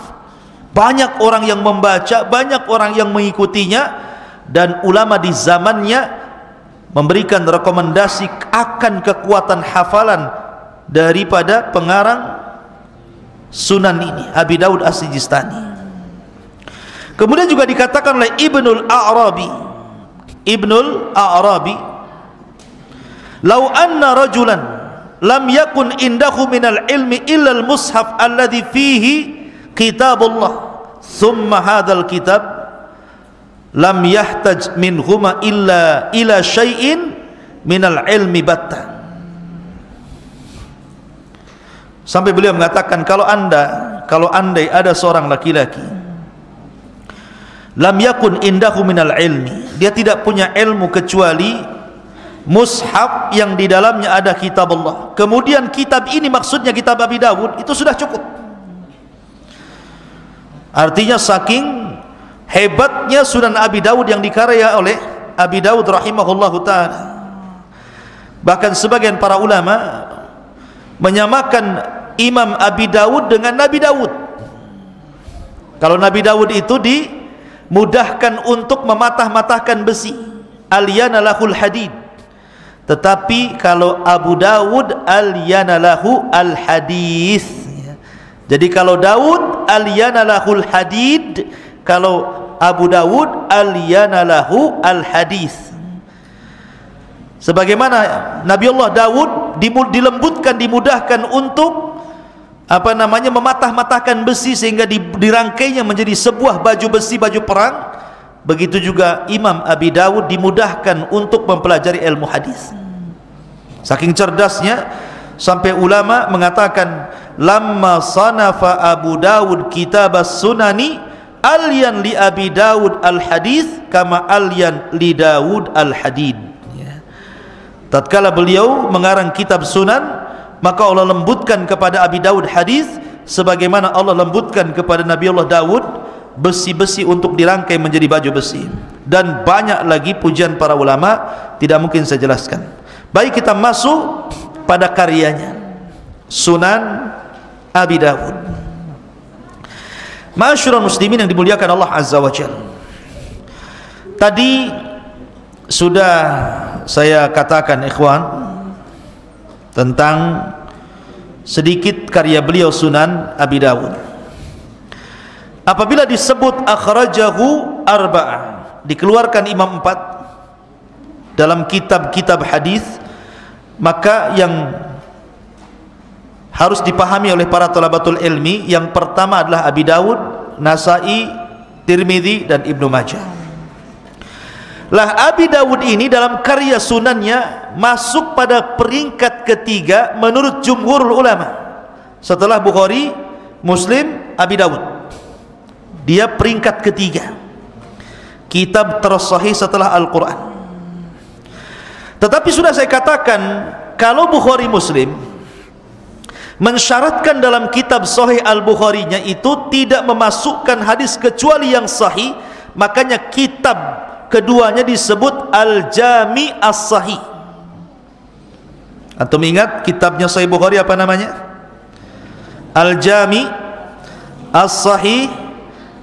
Banyak orang yang membaca, banyak orang yang mengikutinya, dan ulama di zamannya memberikan rekomendasi akan kekuatan hafalan daripada pengarang Sunan ini, Abi Dawud As-Sijistani. Kemudian juga dikatakan oleh Ibnul A'rabi, "Lau anna rajulan lam yakun indahu minal ilmi illa al-mushaf alladhi fihi kitabullah thumma hadzal kitab lam yahtaj minhuma illa ila syai'in minal ilmi batta." Sampai beliau mengatakan, kalau andai ada seorang laki-laki lam yakun indahu minal ilmi, dia tidak punya ilmu kecuali mushaf yang di dalamnya ada kitab Allah, kemudian kitab ini maksudnya kitab Abi Dawud, itu sudah cukup. Artinya saking hebatnya Sunan Abi Dawud yang dikarya oleh Abi Dawud rahimahullahu ta'ala. Bahkan sebagian para ulama menyamakan Imam Abi Dawud dengan Nabi Dawud. Kalau Nabi Dawud itu dimudahkan untuk mematah-matahkan besi, alyana lahul hadid, tetapi kalau Abu Dawud alyana lahu al hadis. Jadi kalau Dawud alyana lahul hadid, kalau Abu Dawud alyana lahu al hadis. Sebagaimana Nabi Allah Dawud dilembutkan, dimudahkan untuk mematah-matahkan besi sehingga dirangkainya menjadi sebuah baju besi, baju perang. Begitu juga Imam Abi Dawud dimudahkan untuk mempelajari ilmu hadis. Saking cerdasnya sampai ulama mengatakan, lamma sanafa Abu Dawud kitabas sunani alyan li Abi Dawud al hadis kama alyan li Dawud al hadid. Tatkala beliau mengarang kitab Sunan, maka Allah lembutkan kepada Abi Dawud hadis sebagaimana Allah lembutkan kepada Nabi Allah Dawud besi-besi untuk dirangkai menjadi baju besi. Dan banyak lagi pujian para ulama, tidak mungkin saya jelaskan. Baik, kita masuk pada karyanya Sunan Abi Dawud. Ma'asyiral muslimin yang dimuliakan Allah Azza wa Jalla, tadi sudah saya katakan ikhwan tentang sedikit karya beliau Sunan Abi Dawud. Apabila disebut akhrajahu arba'ah, dikeluarkan imam 4 dalam kitab-kitab hadis, maka yang harus dipahami oleh para talabatul ilmi. Yang pertama adalah Abi Dawud, Nasai, Tirmidzi dan Ibnu Majah. Lah Abi Dawud ini dalam karya sunannya masuk pada peringkat ketiga menurut jumhurul ulama. Setelah Bukhari, Muslim, Abi Dawud, dia peringkat ketiga kitab tersahih setelah Al-Quran. Tetapi sudah saya katakan, kalau Bukhari Muslim mensyaratkan dalam kitab Sahih Al-Bukharinya itu tidak memasukkan hadis kecuali yang sahih, makanya kitab keduanya disebut Al-Jami As-Sahih. Antum ingat kitabnya Sahih Bukhari apa namanya? Al-Jami As-Sahih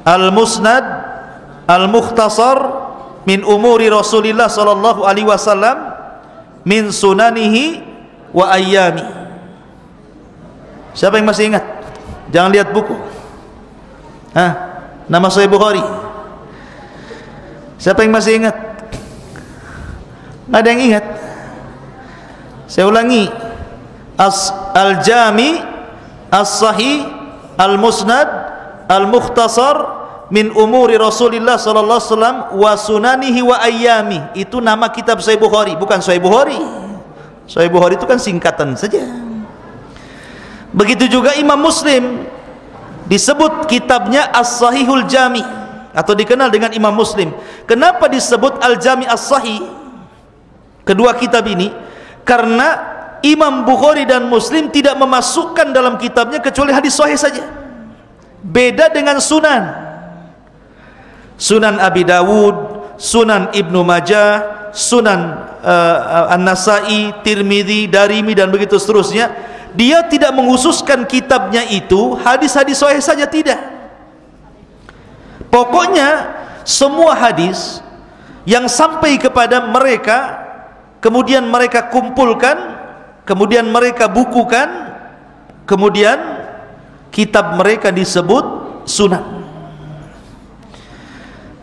Al-Musnad Al-Mukhtasar min umuri Rasulillah sallallahu alaihi wasallam min sunanihi wa ayyami. Siapa yang masih ingat? Jangan lihat buku. Nama Sahih Bukhari. Siapa yang masih ingat? Ada yang ingat? Saya ulangi. Al-Jami As-Sahih Al-Musnad Al-Mukhtasar min umuri Rasulillah sallallahu alaihi wasallam wa sunanihi wa ayyami. Itu nama kitab Sahih Bukhari, bukan Sahih Bukhari. Sahih Bukhari itu kan singkatan saja. Begitu juga Imam Muslim, disebut kitabnya As-Sahihul Jami atau dikenal dengan Imam Muslim. Kenapa disebut Al-Jami As-Sahih kedua kitab ini? Karena Imam Bukhari dan Muslim tidak memasukkan dalam kitabnya kecuali hadis sahih saja. Beda dengan sunan. Sunan Abi Dawud, Sunan Ibnu Majah, Sunan An-Nasai, Tirmidzi, Darimi dan begitu seterusnya. Dia tidak menghususkan kitabnya itu hadis-hadis sahih saja, tidak. Pokoknya semua hadis yang sampai kepada mereka, kemudian mereka kumpulkan, kemudian mereka bukukan, kemudian kitab mereka disebut sunan.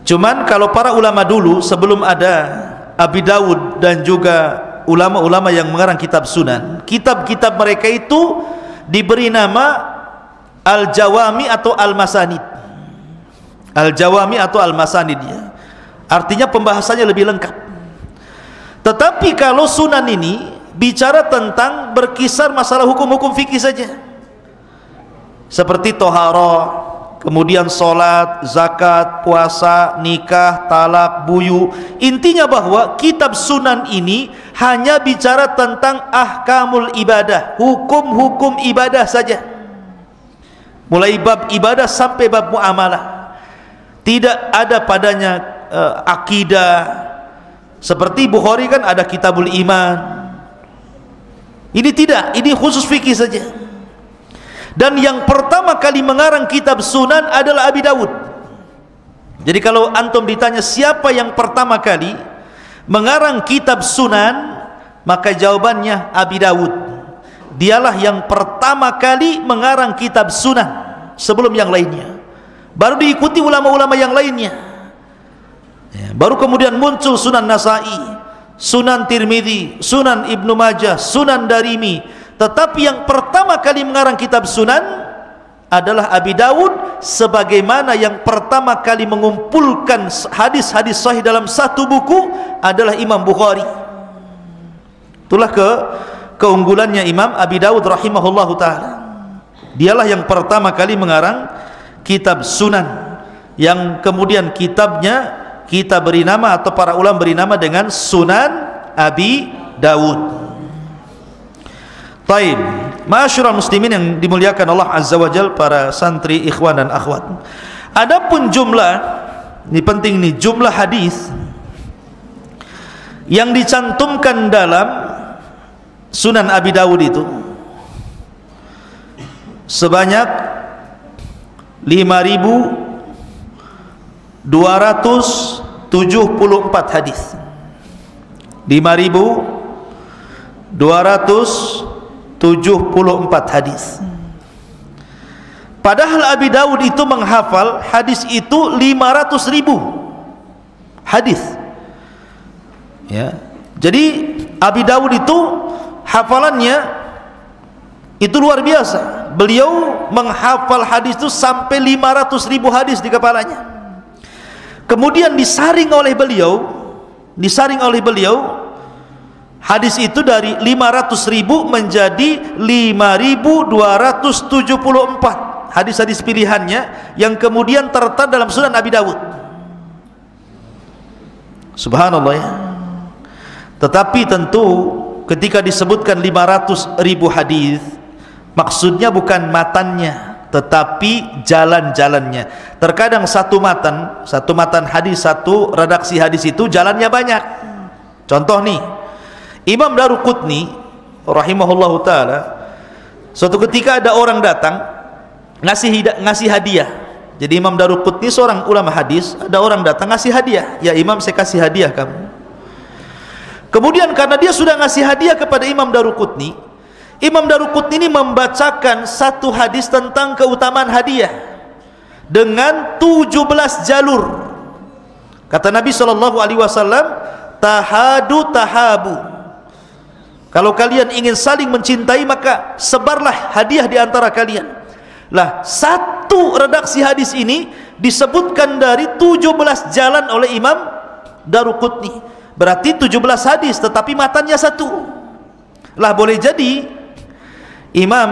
Cuman kalau para ulama dulu sebelum ada Abi Dawud dan juga ulama-ulama yang mengarang kitab sunan, kitab-kitab mereka itu diberi nama Al-Jawami atau Al-Masanid. Al-Jawami atau Al-Masanid, ya. Artinya pembahasannya lebih lengkap. Tetapi kalau sunan ini bicara tentang berkisar masalah hukum-hukum fikih saja, seperti tohara, kemudian sholat, zakat, puasa, nikah, talak, buyu. Intinya bahwa kitab sunan ini hanya bicara tentang ahkamul ibadah, hukum-hukum ibadah saja, mulai bab ibadah sampai bab muamalah. Tidak ada padanya akidah. Seperti Bukhari kan ada kitabul iman. Ini tidak, ini khusus fikih saja. Dan yang pertama kali mengarang kitab sunan adalah Abi Dawud. Jadi kalau antum ditanya siapa yang pertama kali mengarang kitab sunan, maka jawabannya Abi Dawud. Dialah yang pertama kali mengarang kitab sunan sebelum yang lainnya. Baru diikuti ulama-ulama yang lainnya, ya, baru kemudian muncul Sunan Nasai, Sunan Tirmidzi, Sunan Ibnu Majah, Sunan Darimi. Tetapi yang pertama kali mengarang kitab sunan adalah Abi Dawud, sebagaimana yang pertama kali mengumpulkan hadis-hadis sahih dalam satu buku adalah Imam Bukhari. Itulah keunggulannya Imam Abi Dawud rahimahullahu ta'ala. Dialah yang pertama kali mengarang kitab sunan, yang kemudian kitabnya kita beri nama atau para ulama beri nama dengan Sunan Abi Dawud. Taib, ma'asyiral muslimin yang dimuliakan Allah Azza wa Jalla, para santri, ikhwan dan akhwat. Adapun jumlah, ini penting nih, jumlah hadis yang dicantumkan dalam Sunan Abi Dawud itu sebanyak 5.274 hadis. 5.274 hadis. Padahal Abi Dawud itu menghafal hadis itu 500.000 hadis, ya. Jadi Abi Dawud itu hafalannya Itu luar biasa. Beliau menghafal hadis itu sampai 500.000 hadis di kepalanya. Kemudian disaring oleh beliau hadis itu dari 500.000 menjadi 5.274 hadis-hadis pilihannya yang kemudian tertera dalam Sunan Abi Dawud. Subhanallah ya. Tetapi tentu ketika disebutkan 500.000 hadis, maksudnya bukan matannya, tetapi jalan-jalannya. Terkadang satu matan hadis, satu redaksi hadis itu jalannya banyak. Contoh nih, Imam Daruqutni rahimahullahu taala, suatu ketika ada orang datang ngasih hadiah. Jadi Imam Daruqutni seorang ulama hadis, ada orang datang ngasih hadiah. Ya Imam, saya kasih hadiah kamu. Kemudian karena dia sudah ngasih hadiah kepada Imam Daruqutni, Imam Daruqutni ini membacakan satu hadis tentang keutamaan hadiah dengan 17 jalur. Kata Nabi SAW, tahadu tahabu. Kalau kalian ingin saling mencintai, maka sebarlah hadiah di antara kalian. Lah, satu redaksi hadis ini disebutkan dari 17 jalan oleh Imam Daruqutni. Berarti 17 hadis, tetapi matanya satu. Lah, boleh jadi Imam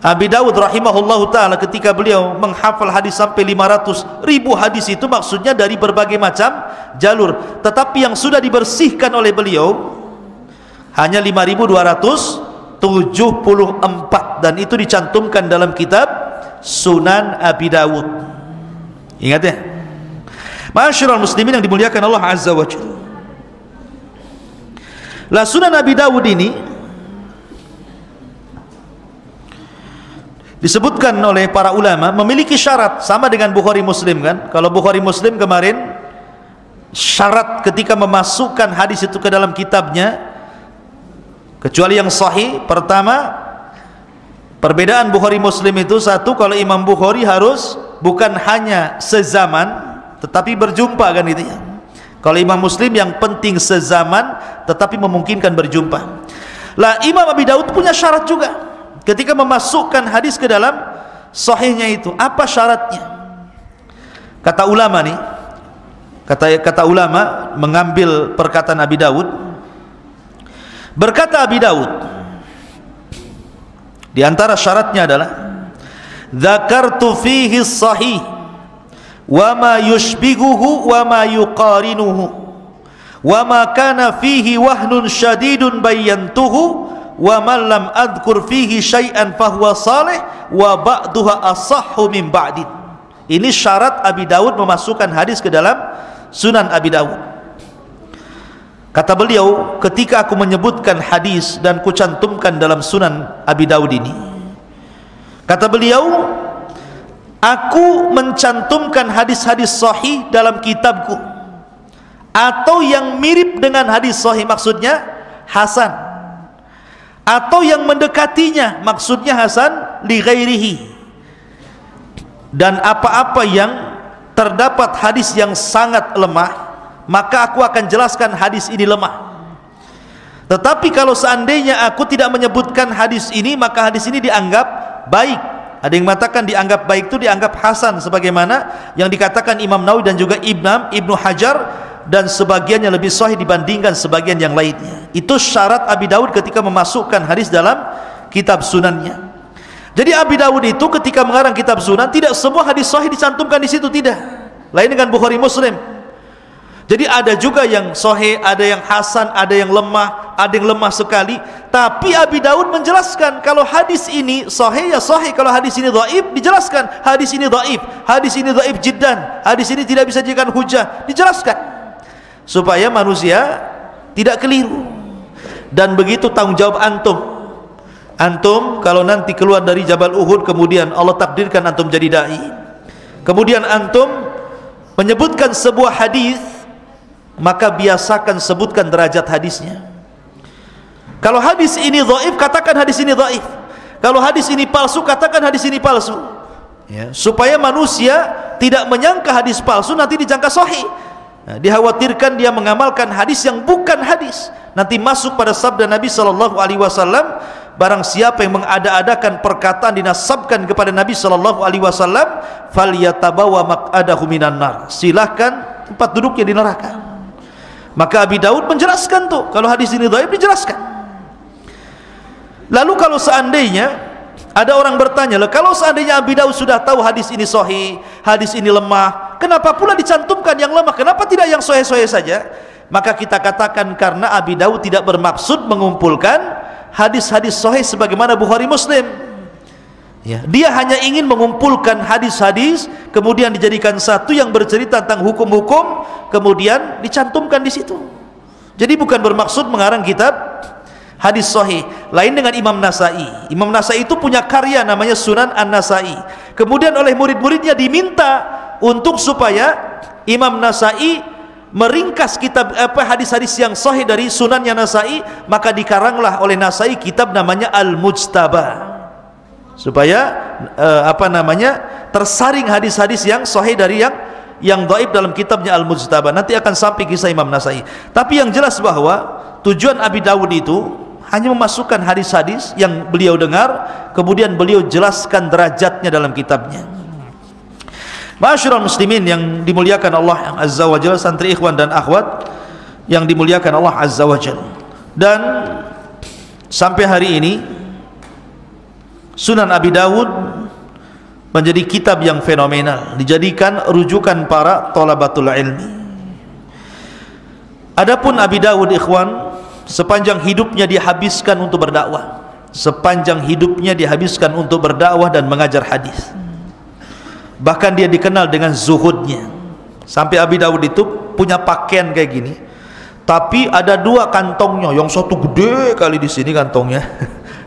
Abi Dawud rahimahullahu ta'ala ketika beliau menghafal hadis sampai 500.000 hadis itu maksudnya dari berbagai macam jalur, tetapi yang sudah dibersihkan oleh beliau hanya 5.274, dan itu dicantumkan dalam kitab Sunan Abi Dawud. Ingat ya, ma'asyiral muslimin yang dimuliakan Allah Azza wa Jalla. Lah, Sunan Abi Dawud ini disebutkan oleh para ulama memiliki syarat sama dengan Bukhari Muslim kan. Kalau Bukhari Muslim kemarin syarat ketika memasukkan hadis itu ke dalam kitabnya, kecuali yang sahih, pertama perbedaan Bukhari Muslim itu satu, kalau Imam Bukhari harus bukan hanya sezaman tetapi berjumpa kan gitu ya. Kalau Imam Muslim yang penting sezaman tetapi memungkinkan berjumpa. Lah, Imam Abi Dawud punya syarat juga ketika memasukkan hadis ke dalam sahihnya itu. Apa syaratnya? Kata ulama nih, kata ulama mengambil perkataan Abi Dawud. Berkata Abi Dawud, di antara syaratnya adalah dzakartu fihi sahih wa ma yushbiguhu wa ma yuqarinuhu wa ma kana fihi wahnun syadidun bayyantuhu wa man lam adkur fihi syai'an fahuwa salih wa ba'duha asahhu min ba'din. Ini syarat Abi Dawud memasukkan hadis ke dalam Sunan Abi Dawud. Kata beliau, ketika aku menyebutkan hadis dan kucantumkan dalam Sunan Abi Dawud ini, kata beliau, aku mencantumkan hadis-hadis sahih dalam kitabku atau yang mirip dengan hadis sahih, maksudnya hasan, atau yang mendekatinya, maksudnya hasan li ghairihi. Dan apa-apa yang terdapat hadis yang sangat lemah, maka aku akan jelaskan hadis ini lemah. Tetapi kalau seandainya aku tidak menyebutkan hadis ini, maka hadis ini dianggap baik. Ada yang mengatakan dianggap baik itu dianggap hasan, sebagaimana yang dikatakan Imam Nawawi dan juga Ibnu Hajar, dan sebagiannya lebih sahih dibandingkan sebagian yang lainnya. Itu syarat Abi Dawud ketika memasukkan hadis dalam kitab sunannya. Jadi Abi Dawud itu ketika mengarang kitab sunan, tidak semua hadis sahih dicantumkan di situ, tidak. Lain dengan Bukhari Muslim. Jadi ada juga yang sahih, ada yang hasan, ada yang lemah, ada yang lemah sekali. Tapi Abi Dawud menjelaskan kalau hadis ini sahih ya sahih, kalau hadis ini dhaif dijelaskan hadis ini dhaif, hadis ini dhaif jiddan, hadis ini tidak bisa dijadikan hujah, dijelaskan supaya manusia tidak keliru. Dan begitu tanggung jawab antum kalau nanti keluar dari Jabal Uhud, kemudian Allah takdirkan antum jadi dai, kemudian antum menyebutkan sebuah hadis, maka biasakan sebutkan derajat hadisnya. Kalau hadis ini dhaif, katakan hadis ini dhaif. Kalau hadis ini palsu, katakan hadis ini palsu, ya, supaya manusia tidak menyangka hadis palsu nanti dijangka sahih. Nah, dikhawatirkan dia mengamalkan hadis yang bukan hadis, nanti masuk pada sabda Nabi SAW, barang siapa yang mengada-adakan perkataan dinasabkan kepada Nabi sallallahu alaihi wasallam, falyatabawa maq'adahu minan nar, silahkan tempat duduknya di neraka. Maka Abi Daud menjelaskan tuh, kalau hadis ini dhaif dijelaskan. Lalu kalau seandainya ada orang bertanya, kalau seandainya Abi Daud sudah tahu hadis ini sahih, hadis ini lemah, kenapa pula dicantumkan yang lemah? Kenapa tidak yang sahih-sahih saja? Maka kita katakan karena Abi Daud tidak bermaksud mengumpulkan hadis-hadis sahih sebagaimana Bukhari Muslim. Ya, dia hanya ingin mengumpulkan hadis-hadis kemudian dijadikan satu yang bercerita tentang hukum-hukum kemudian dicantumkan di situ. Jadi bukan bermaksud mengarang kitab hadis sahih. Lain dengan Imam Nasai. Imam Nasai itu punya karya namanya Sunan An-Nasai. Kemudian oleh murid-muridnya diminta untuk supaya Imam Nasai meringkas kitab hadis-hadis yang sahih dari Sunannya Nasai, maka dikaranglah oleh Nasai kitab namanya Al-Mujtaba, supaya tersaring hadis-hadis yang sahih dari yang dhaif dalam kitabnya Al-Mujtaba. Nanti akan sampai kisah Imam Nasai. Tapi yang jelas bahwa tujuan Abi Dawud itu hanya memasukkan hadis-hadis yang beliau dengar, kemudian beliau jelaskan derajatnya dalam kitabnya. Ma'asyiral muslimin yang dimuliakan Allah Azza wa Jalla, santri ikhwan dan akhwat yang dimuliakan Allah Azza wa Jalla. Dan sampai hari ini Sunan Abi Dawud menjadi kitab yang fenomenal, dijadikan rujukan para thalabatul ilmi. Adapun Abi Dawud ikhwan, sepanjang hidupnya dihabiskan untuk berdakwah, sepanjang hidupnya dihabiskan untuk berdakwah dan mengajar hadis. Bahkan dia dikenal dengan zuhudnya, sampai Abi Dawud itu punya pakaian kayak gini, tapi ada dua kantongnya, yang satu gede kali di sini kantongnya,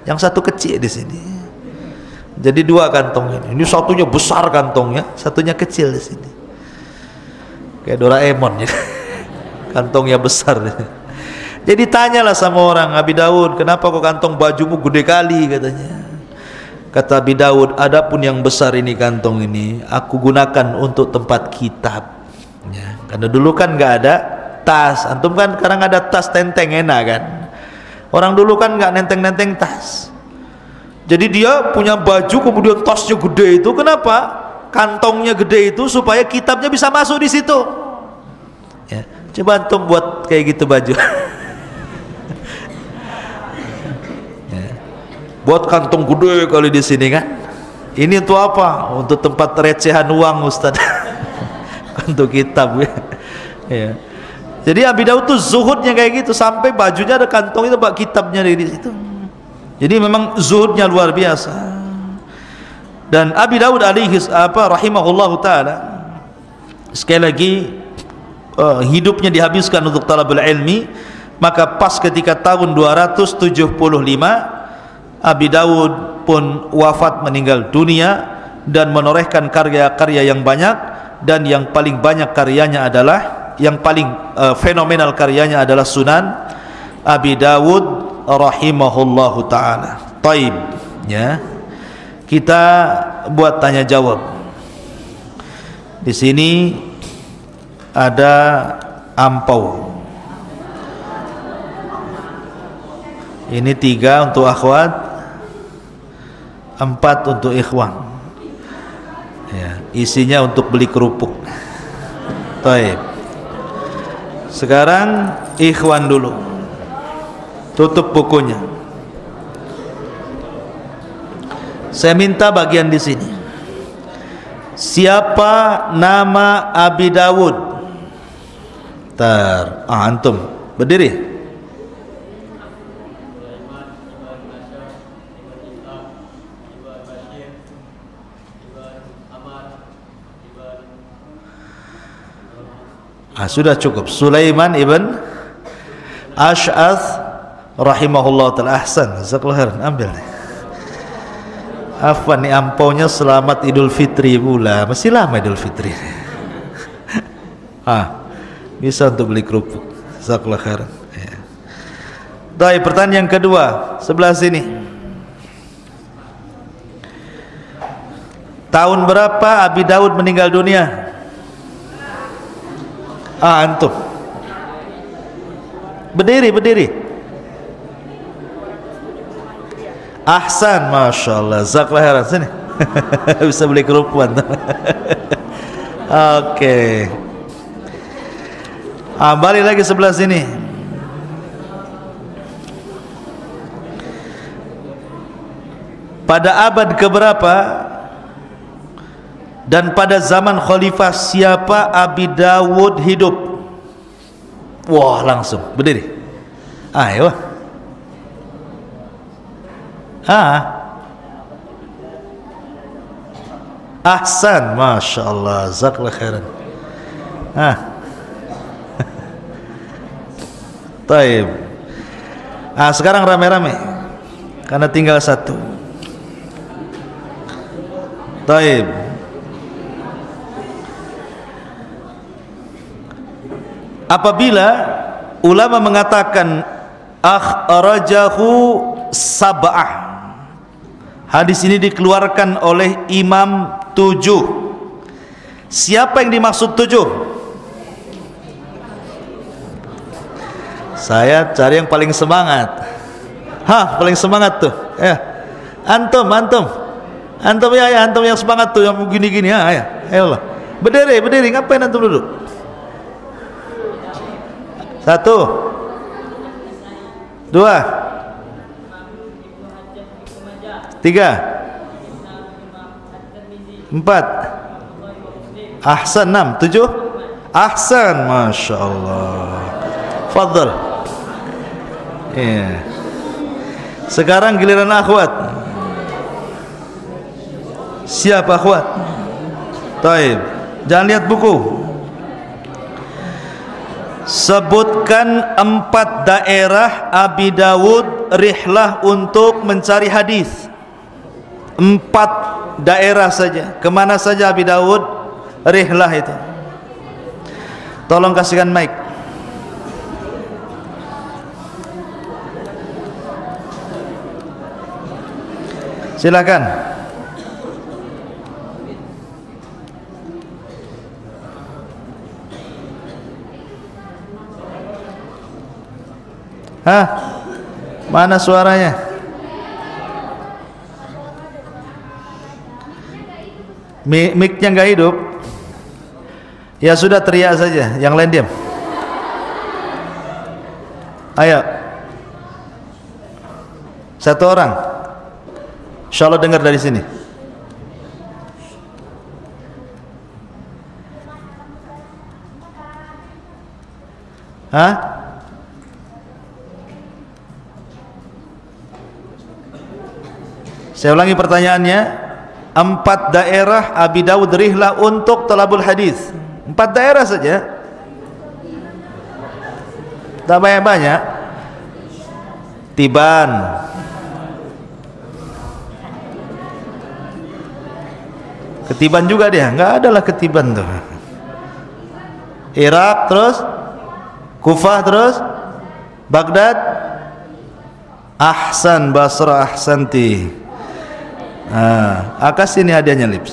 yang satu kecil di sini. Jadi dua kantong ini satunya besar kantongnya, satunya kecil di sini, kayak Doraemon ya. Kantongnya besar. Jadi tanyalah sama orang, Abi Dawud, kenapa kok kantong bajumu gede kali, katanya. Kata Abi Dawud, adapun yang besar ini kantong ini aku gunakan untuk tempat kitab ya, karena dulu kan nggak ada tas. Antum kan sekarang ada tas tenteng enak kan, orang dulu kan nggak nenteng-nenteng tas. Jadi dia punya baju kemudian tasnya gede itu, kenapa? Kantongnya gede itu supaya kitabnya bisa masuk di situ ya. Coba antum buat kayak gitu baju. Buat kantong gede kali di sini kan. Ini untuk apa? Untuk tempat recehan uang, Ustaz. Untuk kitab ya. Jadi Abi Dawud tuh zuhudnya kayak gitu, sampai bajunya ada kantong itu bak kitabnya di situ. Jadi memang zuhudnya luar biasa. Dan Abi Dawud rahimahullahu taala, sekali lagi hidupnya dihabiskan untuk talabul ilmi. Maka pas ketika tahun 275 Abi Dawud pun wafat, meninggal dunia, dan menorehkan karya-karya yang banyak. Dan yang paling banyak karyanya adalah, yang paling fenomenal karyanya adalah Sunan Abi Dawud rahimahullahu ta'ala. Taib ya. Kita buat tanya jawab. Di sini ada ampau. Ini 3 untuk akhwat, 4 untuk ikhwan ya, isinya untuk beli kerupuk. Taib. Sekarang ikhwan dulu, tutup bukunya. Saya minta bagian di sini, siapa nama Abi Dawud? Antum berdiri. Sudah cukup. Sulaiman ibn Ash'ath rahimahullah ta'ala. Ahsan, jazakallahu khairan. Ambil nih. Afwan nih ampaunya, selamat Idul Fitri pula. Masih lama Idul Fitri. Bisa untuk beli kerupuk. Jazakallahu khairan. Ya. Baik, pertanyaan yang kedua, sebelah sini. Tahun berapa Abi Dawud meninggal dunia? Antum berdiri. Ahsan, masya Allah, zakallah khairan. Sini. Bisa beli kerupuk. Oke. Balik lagi sebelah sini. Pada abad keberapa dan pada zaman khalifah siapa Abi Dawud hidup? Wah, langsung berdiri. Ayo. Ahsan, masya Allah, zakallah khairan. Taib. Sekarang rame-rame karena tinggal satu. Taib. Apabila ulama mengatakan akhrajahu sab'ah, hadis ini dikeluarkan oleh imam 7. Siapa yang dimaksud 7? Saya cari yang paling semangat. Paling semangat tuh. Antum ya, antum yang semangat tuh, yang gini-gini. Ya, ayolah. Berdiri, ngapain antum duduk? 1 2 3 4 Ahsan 6 7 Ahsan, masya Allah. Fadhal. Sekarang giliran akhwat. Siapa akhwat? Taib. Jangan lihat buku. Sebutkan 4 daerah Abi Dawud rihlah untuk mencari hadis. 4 daerah saja. Kemana saja Abi Dawud rihlah itu? Tolong kasihkan mic. Silakan. Mana suaranya? Mic-nya nggak hidup. Ya sudah, teriak saja, yang lain diam. Ayo, 1 orang. Insya Allah dengar dari sini. Saya ulangi pertanyaannya. 4 daerah Abi Dawud rihlah untuk talabul hadis. 4 daerah saja, tak banyak-banyak. Tiban, Ketiban juga dia, nggak adalah Ketiban tuh. Irak, terus Kufah, terus Baghdad. Ahsan, Basra, ahsanti. Akas ini hadiahnya, Lip.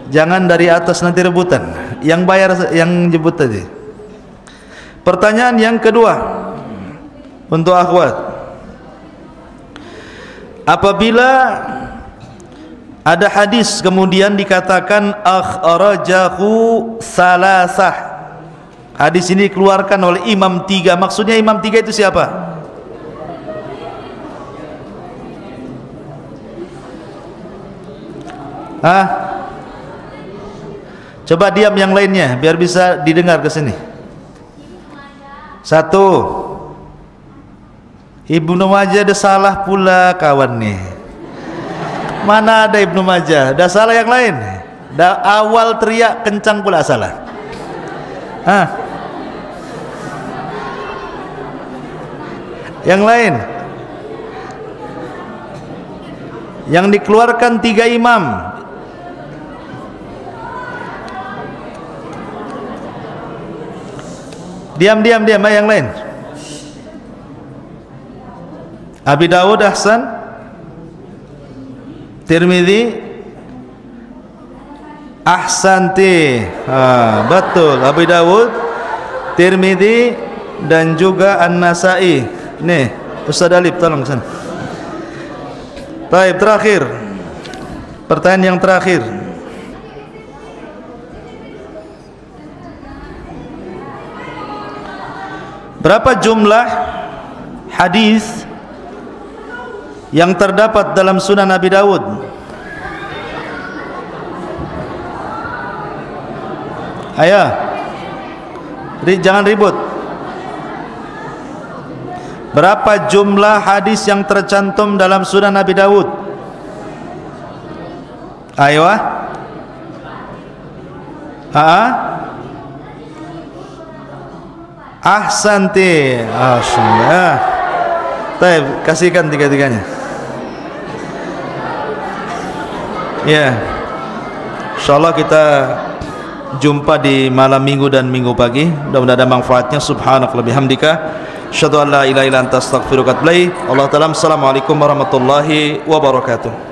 Jangan dari atas nanti rebutan. Yang bayar, yang jemput tadi. Pertanyaan yang kedua untuk akhwat. Apabila ada hadis kemudian dikatakan akhrajahu salasah, hadis ini dikeluarkan oleh imam 3, maksudnya imam 3 itu siapa? Coba diam yang lainnya biar bisa didengar ke sini. 1. Ibnu Majah ada salah pula kawan nih. Mana ada Ibnu Majah? Dah salah yang lain. Dah awal teriak kencang pula salah. Yang lain. Yang dikeluarkan 3 imam. Diam, yang lain. Abi Dawud ahsan, Tirmidzi ahsanti. Betul, Abi Dawud, Tirmidzi dan juga An-Nasa'i. Nih, Ustaz Alif tolong kesana. Baik, terakhir. Pertanyaan yang terakhir. Berapa jumlah hadis yang terdapat dalam Sunan Abi Dawud? Ayah, jangan ribut. Berapa jumlah hadis yang tercantum dalam Sunan Abi Dawud? Ayo. Ahsanti. Alhamdulillah. Baik, kasihkan tiga-tiganya. Ya. Insyaallah kita jumpa di malam minggu dan minggu pagi. Mudah-mudahan ada manfaatnya. Subhanakallahumma bihamdika asyhadu an la ilaha illa anta astaghfiruka wa atubu ilaik. Allah ta'ala. Assalamualaikum warahmatullahi wabarakatuh.